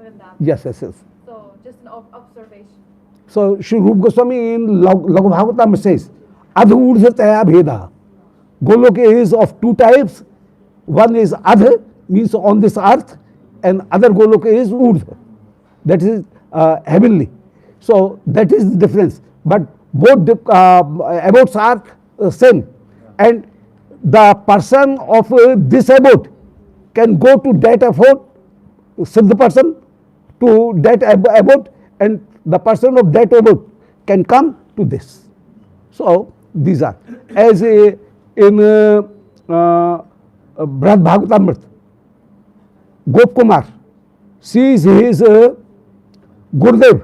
Vrindavan. Yes, yes, yes. So just an observation. So Sri Rupa Goswami in Lagu Bhagavatam says, Adha Urdhva Taya Bheda. Golok is of two types. One is Adha, means on this earth, and other Golok is Urdhva, that is heavenly. So that is the difference. But both the abodes are same. And the person of this abode can go to that abode, Siddha person to that abode, and the person of that abode can come to this. So these are, as in Brad Bhagavatamrita, Gop Kumar sees his Gurudev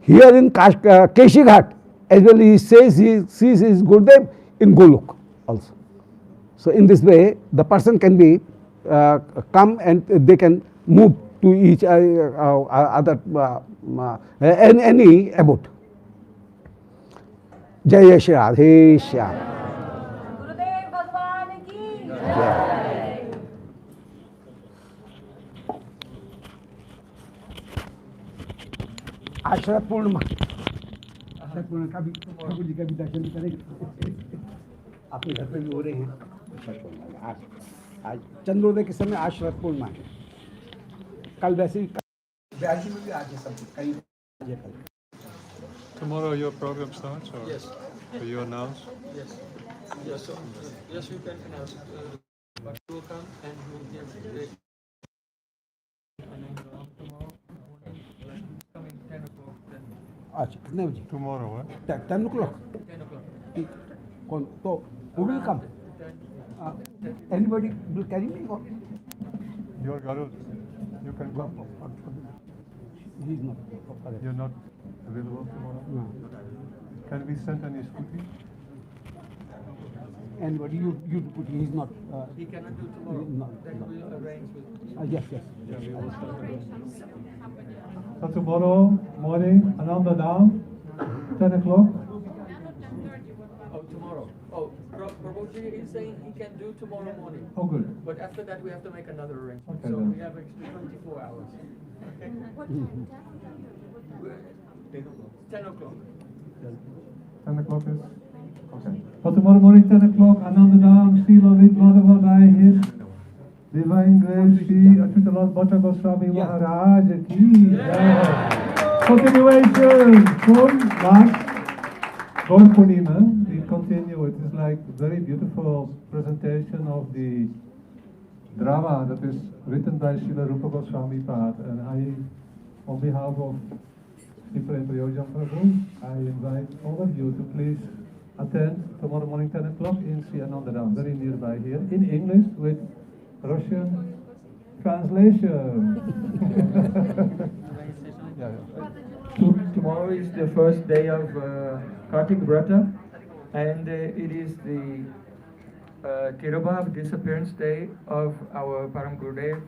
here in Keshi Ghat, as well he says he sees his Gurudev in Golok also. So in this way, the person can be come and they can move to each other any abode. Jai Shri Radhe Shyam. Gurudev Bhagwan ki Jai. आश्रत पूर्णिमा, आश्रत पूर्णिमा का भी ठाकुर जी का भी दर्शन करेंगे। आपके घर पे भी हो रहे हैं आश्रत पूर्णिमा। आज चंद्रोदय के समय आश्रत पूर्णिमा है। कल वैसे ही ब्याजी में भी आज है सब कुछ, कहीं आज है कल। Tomorrow your program starts, or Yes. will you announce? Yes. Yes, so, yes, we can announce. But you will come and you will give the and then tomorrow morning, coming 10 o'clock. Then अच्छा कितने बजे? Tomorrow, what? 10 o'clock. 10 o'clock. ठीक। कौन तो who will come? Anybody will carry me or Your Garud, you can come. he is not? You're not available tomorrow? No. Can we send any scooty? Anybody you put he is not. He cannot do tomorrow. No, Then no. we'll arrange with. Yes, yes. So tomorrow morning, Ananda Dham, 10 o'clock. Oh, tomorrow. Oh, Prabhuji is saying he can do tomorrow morning. Oh, good. But after that, we have to make another arrangement. Okay, So then. we have extra 24 hours. Okay? 10 o'clock. 10 o'clock is? Okay. So tomorrow morning, 10 o'clock, Ananda Dham, Sri Lalita Madhava Rai here. Divine Grace, Sri Achyutalas Bhatta Goswami Maharaj ki Jai. Continuation from last God Purnima. We continue. It is like very beautiful presentation of the drama that is written by Srila Rupa Goswami Pad. And I, on behalf of Srila Prayojan Prabhu, I invite all of you to please attend tomorrow morning 10 o'clock in Sri Anandadam, very nearby here, in English with Russian translation. Tomorrow is the first day of Kartik Vrata, and it is the Tirobhav disappearance day of our Param Gurudev,